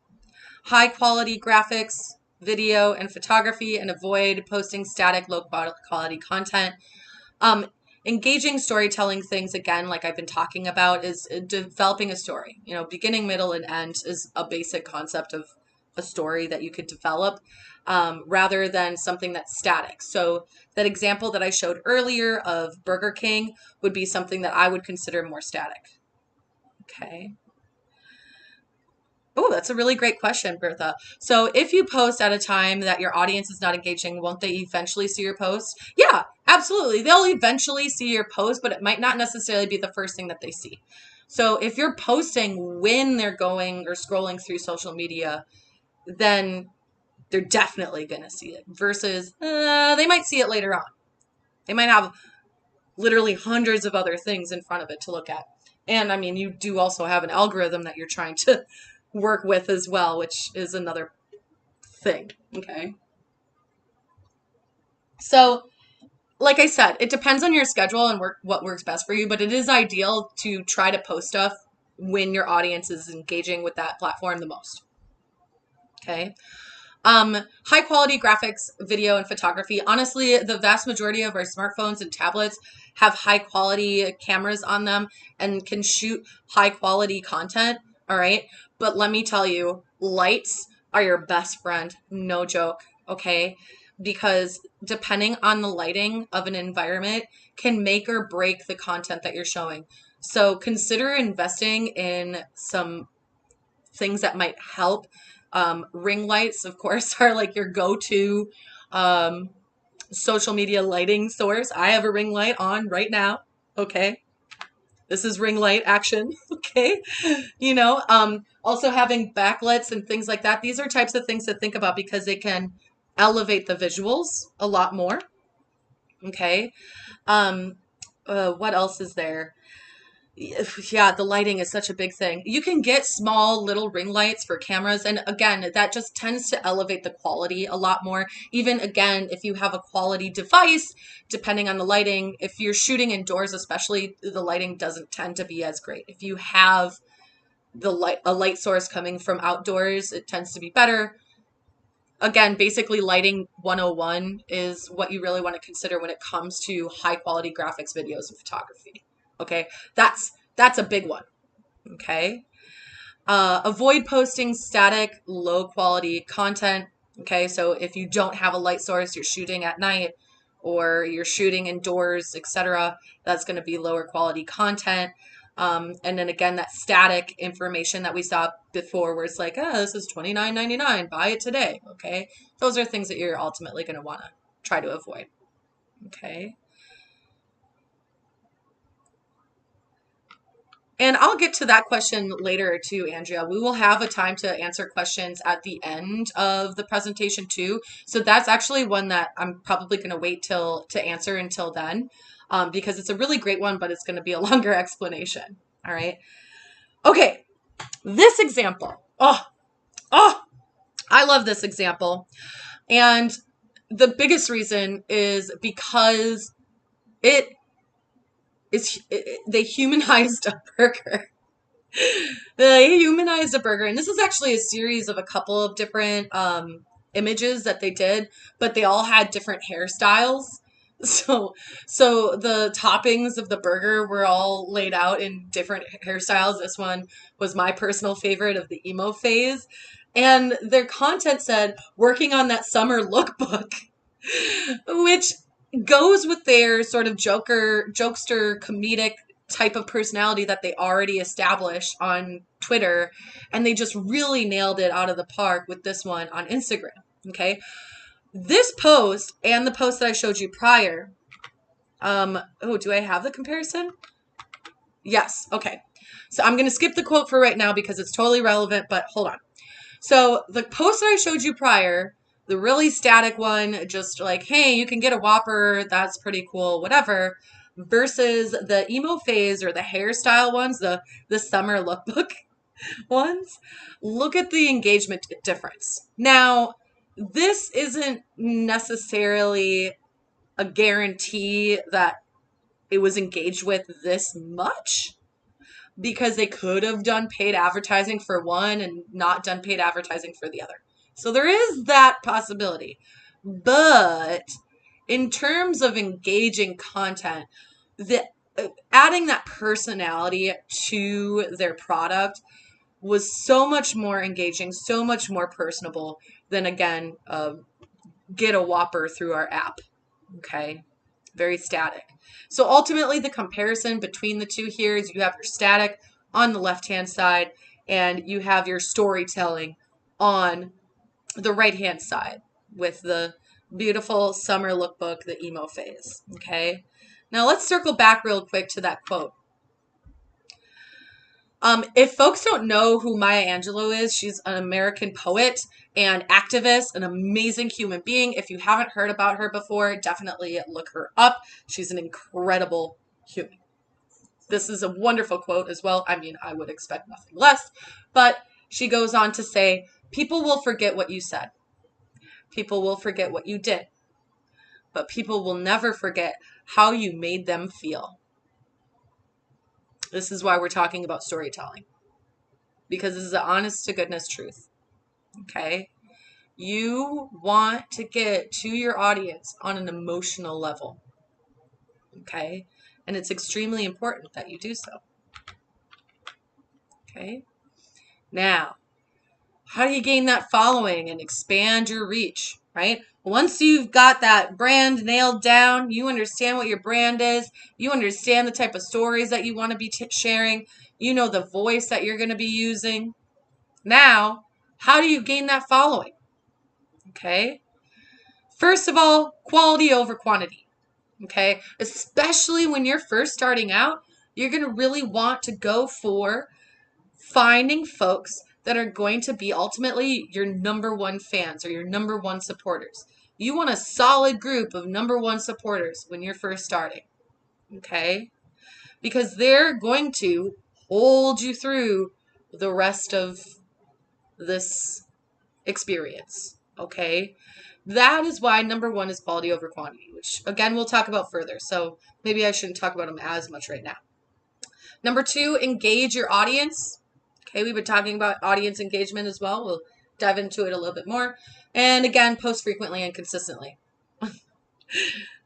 High quality graphics, video, and photography, and avoid posting static, low quality content. Engaging storytelling things, again, like I've been talking about, is developing a story. You know, beginning, middle, and end is a basic concept of a story that you could develop, rather than something that's static. So that example that I showed earlier of Burger King would be something that I would consider more static. Okay. Oh, that's a really great question, Bertha. So if you post at a time that your audience is not engaging, won't they eventually see your post? Yeah, absolutely. They'll eventually see your post, but it might not necessarily be the first thing that they see. So if you're posting when they're going or scrolling through social media, then they're definitely going to see it, versus they might see it later on. They might have literally hundreds of other things in front of it to look at. And I mean, you do also have an algorithm that you're trying to work with as well, which is another thing. Okay. So, like I said, it depends on your schedule and what works best for you, but it is ideal to try to post stuff when your audience is engaging with that platform the most. Okay. High quality graphics, video, and photography. Honestly, the vast majority of our smartphones and tablets have high quality cameras on them and can shoot high quality content. All right. But let me tell you, lights are your best friend. No joke. Okay. Because depending on the lighting of an environment can make or break the content that you're showing. So consider investing in some things that might help. Ring lights, of course, are like your go-to social media lighting source. I have a ring light on right now. Okay. This is ring light action. Okay. You know, also having backlights and things like that. These are types of things to think about because they can elevate the visuals a lot more. Okay. What else is there? Yeah, the lighting is such a big thing. You can get small little ring lights for cameras. And again, that just tends to elevate the quality a lot more. Even again, if you have a quality device, depending on the lighting, if you're shooting indoors, especially, the lighting doesn't tend to be as great. If you have a light source coming from outdoors, it tends to be better. Again, basically lighting 101 is what you really want to consider when it comes to high quality graphics, videos, and photography. Okay, that's a big one. Okay, avoid posting static, low quality content. Okay, so if you don't have a light source, you're shooting at night or you're shooting indoors, etc., that's going to be lower quality content. And then again, that static information that we saw before, where it's like, oh, this is $29.99, buy it today. Okay, those are things that you're ultimately going to want to try to avoid. Okay. And I'll get to that question later too, Andrea. We will have a time to answer questions at the end of the presentation too. So that's actually one that I'm probably going to wait to answer until then, because it's a really great one, but it's going to be a longer explanation. All right. Okay. This example. Oh, I love this example. And the biggest reason is because they humanized a burger. They humanized a burger, and this is actually a series of a couple of different images that they did, but they all had different hairstyles. So the toppings of the burger were all laid out in different hairstyles. This one was my personal favorite of the emo phase, and their content said, "Working on that summer lookbook," which goes with their sort of jokester, comedic type of personality that they already established on Twitter, and they just really nailed it out of the park with this one on Instagram. Okay. This post and the post that I showed you prior. Do I have the comparison? Yes. Okay. So I'm going to skip the quote for right now because it's totally relevant, but hold on. So the post that I showed you prior, the really static one, just like, hey, you can get a Whopper, that's pretty cool, whatever, versus the emo phase or the hairstyle ones, the summer lookbook ones. Look at the engagement difference. Now, this isn't necessarily a guarantee that it was engaged with this much, because they could have done paid advertising for one and not done paid advertising for the other. So there is that possibility. But in terms of engaging content, the adding that personality to their product was so much more engaging, so much more personable than, again, get a Whopper through our app. Okay. Very static. So ultimately, the comparison between the two here is you have your static on the left-hand side and you have your storytelling on the right-hand side with the beautiful summer lookbook, the emo phase. Okay. Now let's circle back real quick to that quote. If folks don't know who Maya Angelou is, she's an American poet and activist, an amazing human being. If you haven't heard about her before, definitely look her up. She's an incredible human. This is a wonderful quote as well. I mean, I would expect nothing less, but she goes on to say, people will forget what you said. People will forget what you did, but people will never forget how you made them feel. This is why we're talking about storytelling, because this is the honest to goodness truth. Okay. You want to get to your audience on an emotional level. Okay. And it's extremely important that you do so. Okay. Now, how do you gain that following and expand your reach, right? Once you've got that brand nailed down, you understand what your brand is, you understand the type of stories that you want to be sharing, you know the voice that you're going to be using. Now, how do you gain that following? Okay. First of all, quality over quantity. Okay. Especially when you're first starting out, you're going to really want to go for finding folks that are going to be ultimately your number one fans or your number one supporters. You want a solid group of number one supporters when you're first starting. Okay. Because they're going to hold you through the rest of this experience. Okay. That is why number one is quality over quantity, which again, we'll talk about further. So maybe I shouldn't talk about them as much right now. Number two, engage your audience. Okay. We've been talking about audience engagement as well. We'll dive into it a little bit more. And again, post frequently and consistently.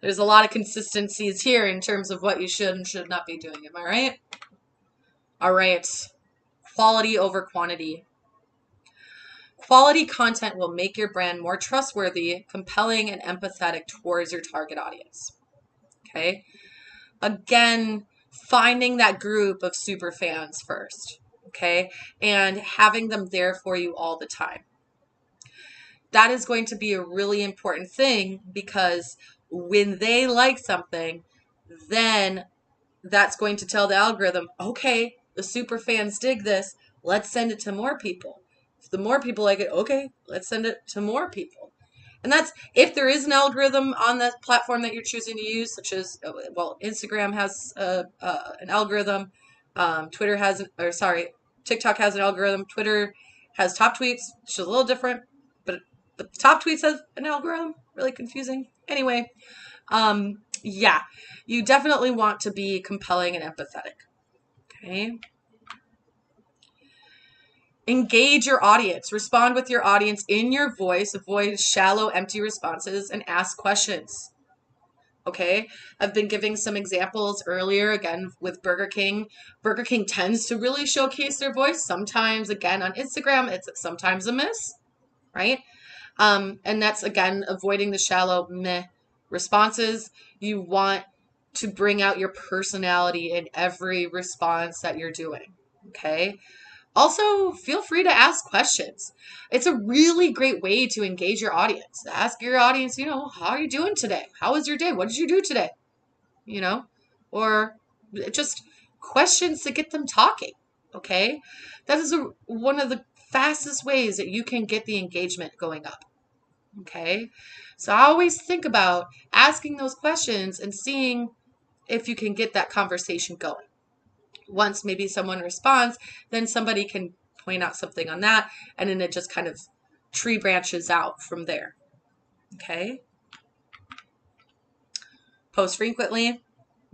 There's a lot of consistencies here in terms of what you should and should not be doing. Am I right? All right. Quality over quantity. Quality content will make your brand more trustworthy, compelling, and empathetic towards your target audience. Okay. Again, finding that group of super fans first. Okay. And having them there for you all the time. That is going to be a really important thing, because when they like something, then that's going to tell the algorithm, okay, the super fans dig this. Let's send it to more people. If the more people like it, okay, let's send it to more people. And that's if there is an algorithm on the platform that you're choosing to use, such as, well, Instagram has an algorithm. TikTok has an algorithm. Twitter has top tweets, which is a little different, but the top tweets has an algorithm. Really confusing. Anyway, yeah, you definitely want to be compelling and empathetic. Okay. Engage your audience. Respond with your audience in your voice. Avoid shallow, empty responses and ask questions. Okay. I've been giving some examples earlier, again, with Burger King. Burger King tends to really showcase their voice. Sometimes, again, on Instagram, it's sometimes a miss, right? And that's, again, avoiding the shallow meh responses. You want to bring out your personality in every response that you're doing. Okay. Also, feel free to ask questions. It's a really great way to engage your audience. Ask your audience, how are you doing today? How was your day? What did you do today? You know, or just questions to get them talking. Okay. That is one of the fastest ways that you can get the engagement going up. Okay. So I always think about asking those questions and seeing if you can get that conversation going. Once maybe someone responds, then somebody can point out something on that, and then it just kind of tree branches out from there. Okay. Post frequently.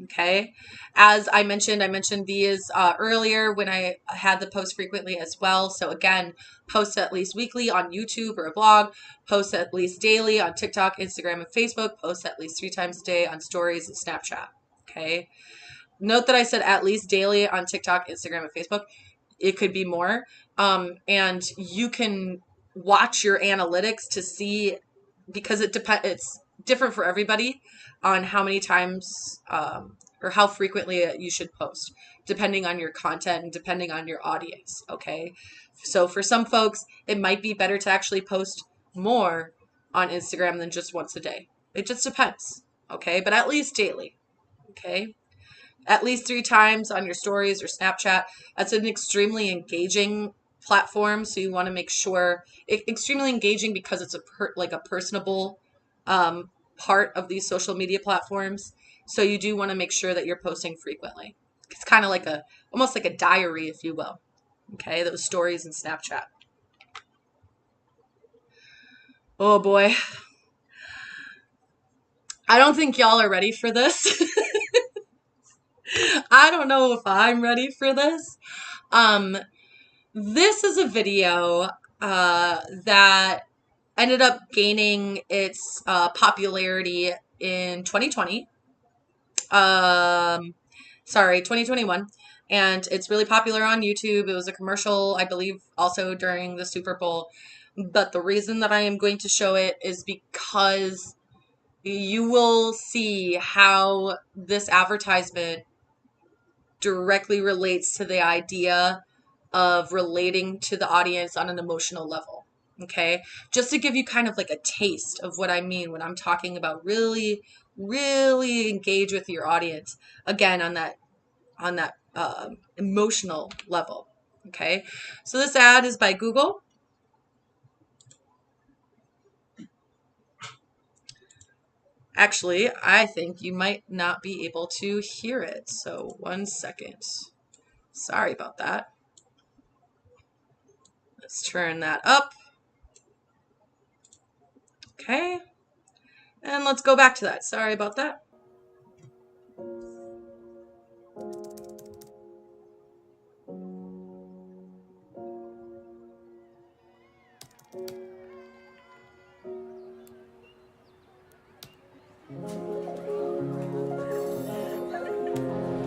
Okay. As I mentioned these earlier when I had the post frequently as well. So again, post at least weekly on YouTube or a blog, post at least daily on TikTok, Instagram, and Facebook, post at least 3 times a day on stories and Snapchat. Okay. Note that I said at least daily on TikTok, Instagram, and Facebook. It could be more. And you can watch your analytics to see, because it's different for everybody on how many times or how frequently you should post, depending on your content and depending on your audience. Okay. So for some folks, it might be better to actually post more on Instagram than just once a day. It just depends. Okay. But at least daily. Okay. At least 3 times on your stories or Snapchat. That's an extremely engaging platform. So you want to make sure extremely engaging because it's a personable part of these social media platforms. So you do want to make sure that you're posting frequently. It's kind of like almost like a diary, if you will. Okay, those stories in Snapchat. Oh boy. I don't think y'all are ready for this. I don't know if I'm ready for this. This is a video that ended up gaining its popularity in 2020. 2021. And it's really popular on YouTube. It was a commercial, I believe, also during the Super Bowl. But the reason that I am going to show it is because you will see how this advertisement directly relates to the idea of relating to the audience on an emotional level. Okay. Just to give you kind of like a taste of what I mean when I'm talking about really, really engage with your audience again on that emotional level. Okay. So this ad is by Google. Actually, I think you might not be able to hear it. So 1 second. Sorry about that. Let's turn that up. Okay. And let's go back to that. Sorry about that.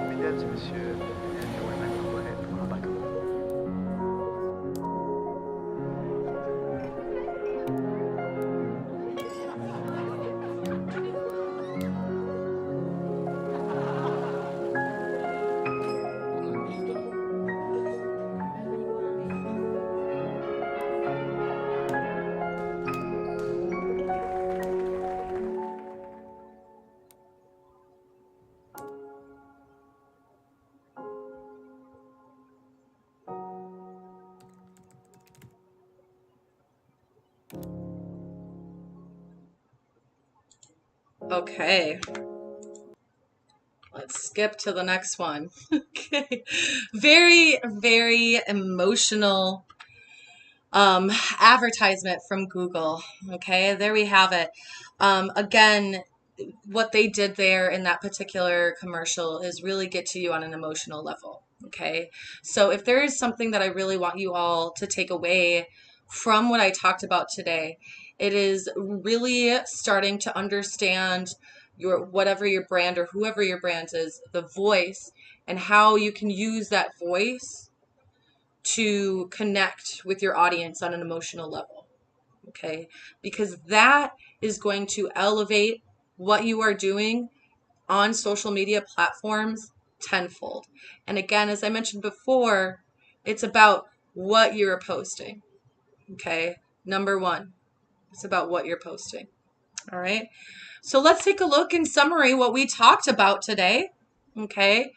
Mesdames et messieurs, bienvenue au McDonald's pour l'embarquement. Okay. Let's skip to the next one. Okay. Very, very emotional advertisement from Google. Okay, there we have it. Again, what they did there in that particular commercial is really get to you on an emotional level. Okay, so if there is something that I really want you all to take away from what I talked about today, it is really starting to understand whatever your brand or whoever your brand is, the voice, and how you can use that voice to connect with your audience on an emotional level. Okay, because that is going to elevate what you are doing on social media platforms tenfold. And again, as I mentioned before, it's about what you're posting. Okay. Number one, it's about what you're posting. All right. So let's take a look in summary what we talked about today. Okay.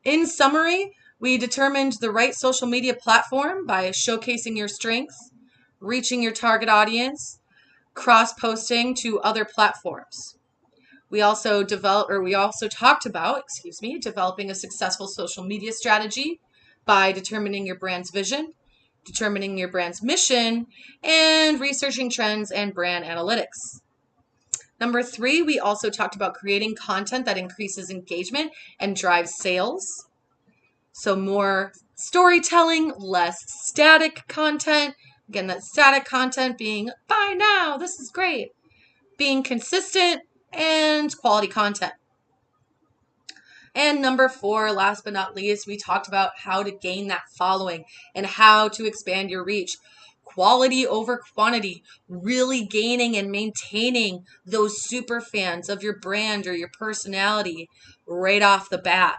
In summary, we determined the right social media platform by showcasing your strengths, reaching your target audience, cross-posting to other platforms. We also talked about, developing a successful social media strategy by determining your brand's vision, determining your brand's mission, and researching trends and brand analytics. Number 3, we also talked about creating content that increases engagement and drives sales. So more storytelling, less static content. Again, that static content being buy now, this is great. Being consistent and quality content. And number 4, last but not least, we talked about how to gain that following and how to expand your reach. Quality over quantity, really gaining and maintaining those super fans of your brand or your personality right off the bat.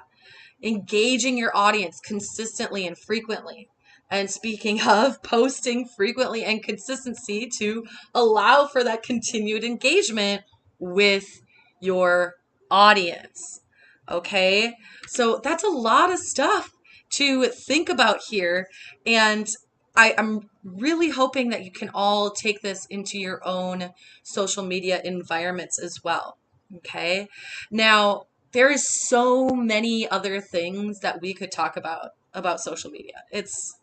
Engaging your audience consistently and frequently. And speaking of, posting frequently and consistency to allow for that continued engagement with your audience. Okay, so that's a lot of stuff to think about here. And I'm really hoping that you can all take this into your own social media environments as well. Okay, now there is so many other things that we could talk about social media. It's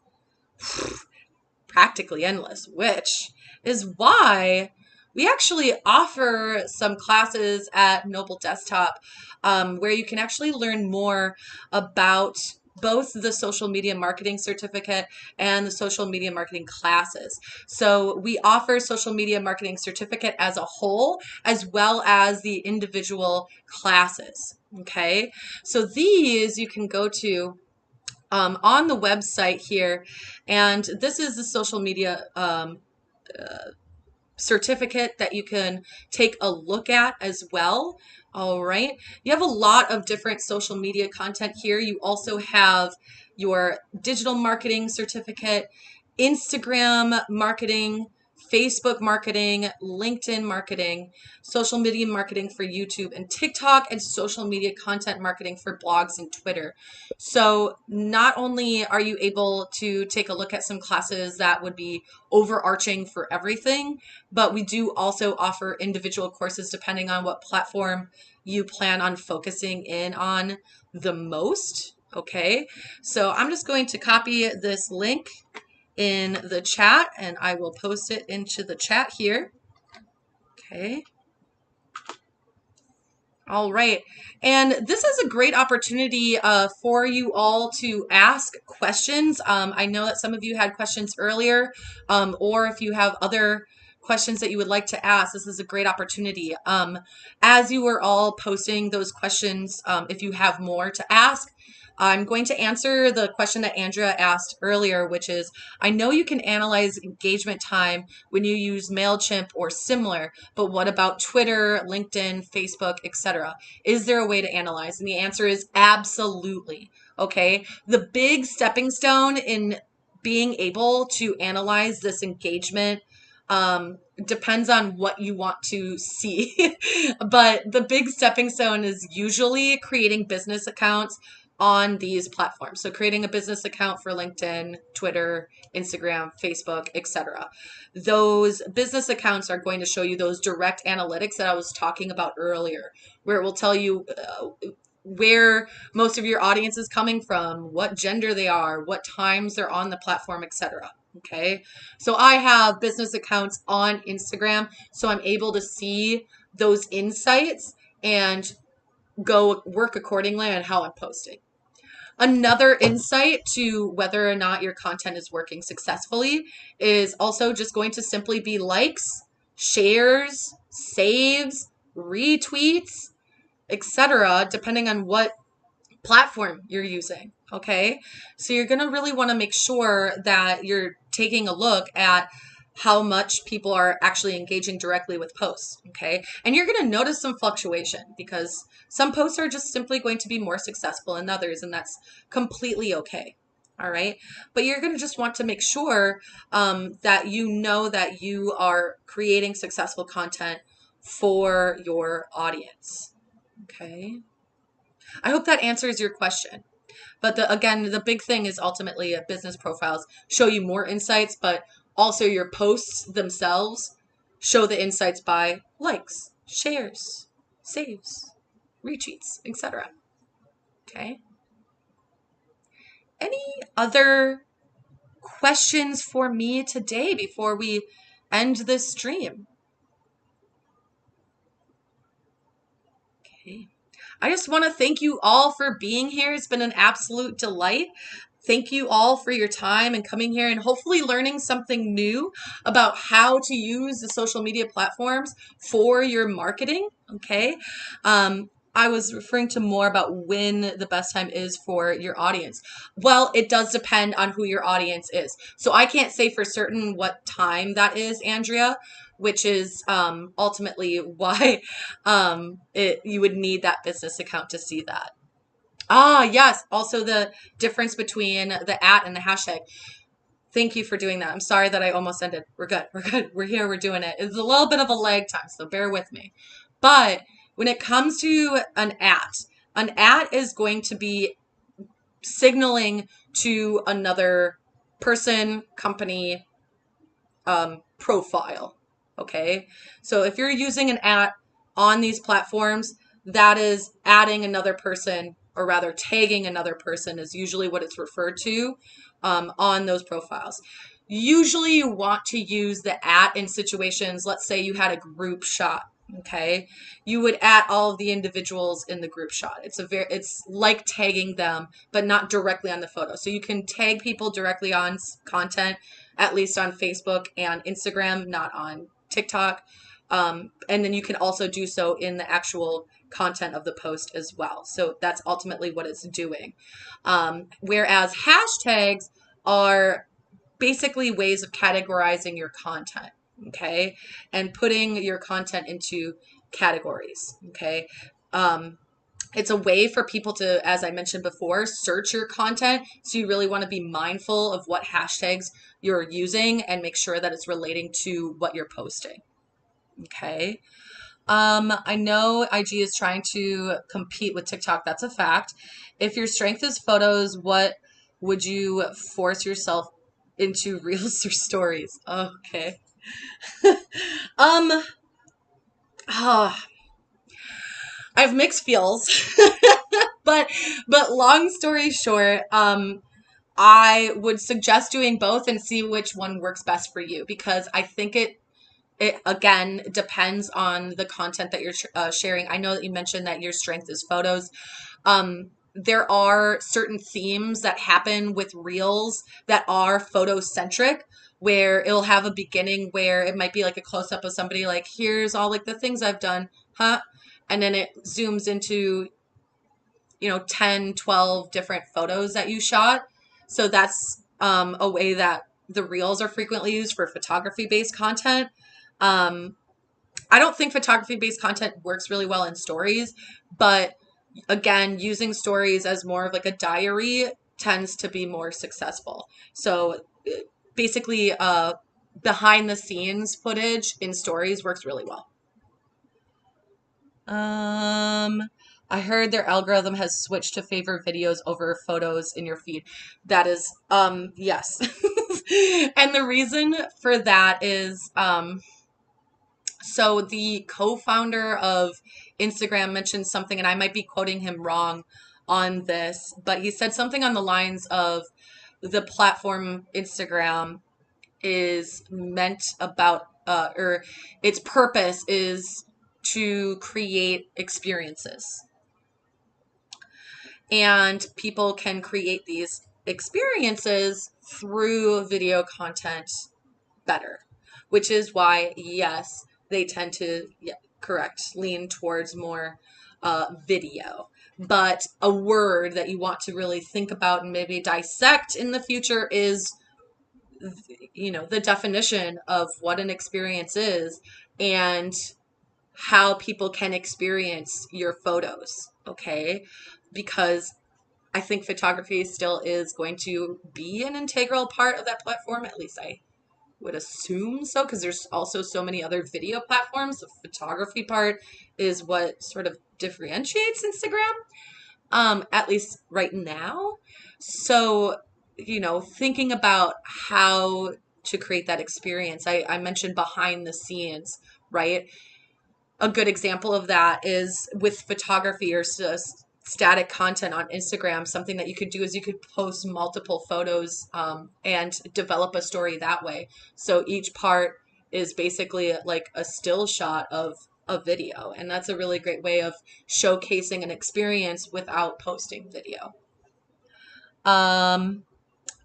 practically endless, which is why we actually offer some classes at Noble Desktop where you can actually learn more about both the social media marketing certificate and the social media marketing classes. So we offer social media marketing certificate as a whole, as well as the individual classes. Okay, so these you can go to on the website here, and this is the social media certificate that you can take a look at as well. All right, you have a lot of different social media content here. You also have your digital marketing certificate, Instagram marketing, Facebook marketing, LinkedIn marketing, social media marketing for YouTube and TikTok, and social media content marketing for blogs and Twitter. So not only are you able to take a look at some classes that would be overarching for everything, but we do also offer individual courses depending on what platform you plan on focusing in on the most. Okay, so I'm just going to copy this link in the chat and I will post it into the chat here. Okay. All right. And this is a great opportunity for you all to ask questions. I know that some of you had questions earlier, or if you have other questions that you would like to ask, this is a great opportunity. As you were all posting those questions, if you have more to ask, I'm going to answer the question that Andrea asked earlier, which is, I know you can analyze engagement time when you use MailChimp or similar, but what about Twitter, LinkedIn, Facebook, etc.? Is there a way to analyze? And the answer is absolutely. Okay. The big stepping stone in being able to analyze this engagement depends on what you want to see. But the big stepping stone is usually creating business accounts on these platforms. So creating a business account for LinkedIn, Twitter, Instagram, Facebook, etc. Those business accounts are going to show you those direct analytics that I was talking about earlier, where it will tell you where most of your audience is coming from, what gender they are, what times they're on the platform, etc. Okay, so I have business accounts on Instagram, so I'm able to see those insights and go work accordingly on how I'm posting. Another insight to whether or not your content is working successfully is also just going to simply be likes, shares, saves, retweets, etc., depending on what platform you're using. Okay, so you're going to really want to make sure that you're taking a look at how much people are actually engaging directly with posts. Okay, and you're going to notice some fluctuation because some posts are just simply going to be more successful than others, and that's completely okay. All right. But you're going to just want to make sure that you know that you are creating successful content for your audience. Okay. I hope that answers your question. But again, the big thing is ultimately business profiles show you more insights, but also your posts themselves show the insights by likes, shares, saves, retweets, etc. Okay. Any other questions for me today before we end this stream? Okay. I just want to thank you all for being here. It's been an absolute delight. Thank you all for your time and coming here and hopefully learning something new about how to use the social media platforms for your marketing. Okay. I was referring to more about when the best time is for your audience. Well, it does depend on who your audience is. So I can't say for certain what time that is, Andrea, which is ultimately why you would need that business account to see that. Ah, yes. Also, the difference between the @ and the hashtag. Thank you for doing that. I'm sorry that I almost ended. We're good. We're good. We're here. We're doing it. It's a little bit of a lag time, so bear with me. But when it comes to an @ is going to be signaling to another person, company, profile. Okay. So if you're using an @ on these platforms, that is adding another person, or rather tagging another person is usually what it's referred to on those profiles. Usually you want to use the @ in situations, let's say you had a group shot. Okay. You would @ all of the individuals in the group shot. It's like tagging them, but not directly on the photo. So you can tag people directly on content, at least on Facebook and Instagram, not on TikTok. And then you can also do so in the actual content of the post as well. So that's ultimately what it's doing. Whereas hashtags are basically ways of categorizing your content, okay, and putting your content into categories, okay. It's a way for people to, as I mentioned before, search your content. So you really want to be mindful of what hashtags you're using and make sure that it's relating to what you're posting. Okay. I know IG is trying to compete with TikTok. That's a fact. If your strength is photos, what would you force yourself into reels or stories? Okay. um, ah, I have mixed feels, but long story short, I would suggest doing both and see which one works best for you, because I think it again depends on the content that you're sharing. I know that you mentioned that your strength is photos. There are certain themes that happen with reels that are photo centric, where it'll have a beginning where it might be like a close up of somebody, like, here's all like the things I've done, huh? And then it zooms into 10, 12 different photos that you shot. So that's a way that the reels are frequently used for photography based content. I don't think photography based content works really well in stories, but again, using stories as more of like a diary tends to be more successful. So basically, behind the scenes footage in stories works really well. I heard their algorithm has switched to favor videos over photos in your feed. That is, yes. And the reason for that is, so the co-founder of Instagram mentioned something, and I might be quoting him wrong on this, but he said something on the lines of the platform Instagram is meant about, or its purpose is to create experiences. And people can create these experiences through video content better, which is why, yes, they tend to, yeah, correct, lean towards more video. But a word that you want to really think about and maybe dissect in the future is, the definition of what an experience is and how people can experience your photos, okay? Because I think photography still is going to be an integral part of that platform. At least I would assume so, because there's also so many other video platforms. The photography part is what sort of differentiates Instagram, at least right now. So, thinking about how to create that experience, I mentioned behind the scenes, right? A good example of that is with photography or static content on Instagram. Something that you could do is you could post multiple photos, and develop a story that way. So each part is basically like a still shot of a video. And that's a really great way of showcasing an experience without posting video. Um,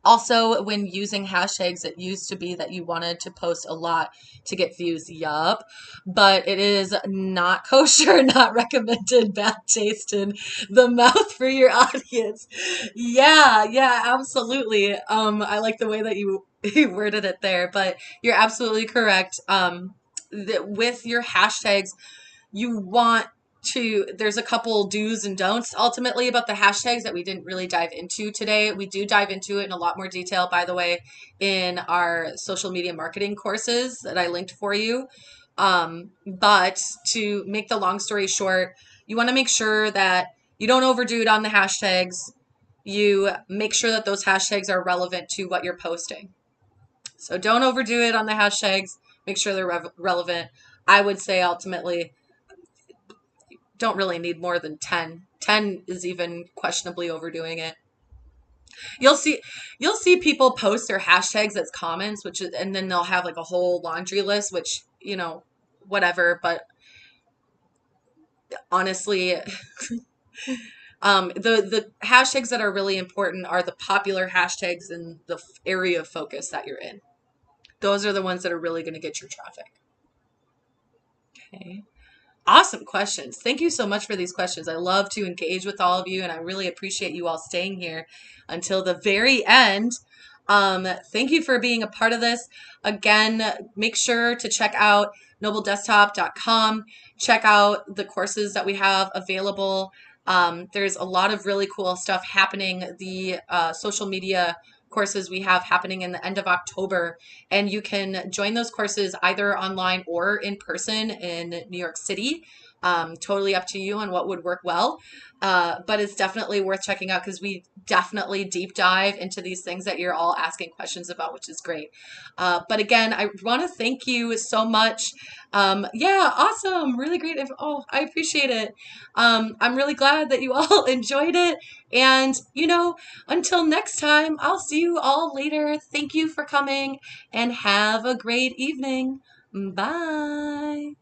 Also, when using hashtags, it used to be that you wanted to post a lot to get views. Yup. But it is not kosher, not recommended, bad taste in the mouth for your audience. Yeah, yeah, absolutely. I like the way that you, you worded it there, but you're absolutely correct. That with your hashtags, you want to, there's a couple do's and don'ts ultimately about the hashtags that we didn't really dive into today. We do dive into it in a lot more detail, by the way, in our social media marketing courses that I linked for you. But to make the long story short, you want to make sure that you don't overdo it on the hashtags. You make sure that those hashtags are relevant to what you're posting. So don't overdo it on the hashtags. Make sure they're relevant. I would say ultimately don't really need more than 10. 10 is even questionably overdoing it. You'll see you'll see people post their hashtags as comments, which is, and then they'll have like a whole laundry list, which, whatever, but honestly, the hashtags that are really important are the popular hashtags in the area of focus that you're in. Those are the ones that are really going to get your traffic. Okay. Awesome questions. Thank you so much for these questions. I love to engage with all of you, and I really appreciate you all staying here until the very end. Thank you for being a part of this. Again, make sure to check out nobledesktop.com. Check out the courses that we have available. There's a lot of really cool stuff happening. The social media courses we have happening in the end of October, and you can join those courses either online or in person in New York City. Totally up to you on what would work well. But it's definitely worth checking out because we definitely deep dive into these things that you're all asking questions about, which is great. But again, I want to thank you so much. Yeah, awesome. Really great. Oh, I appreciate it. I'm really glad that you all enjoyed it. And, until next time, I'll see you all later. Thank you for coming and have a great evening. Bye.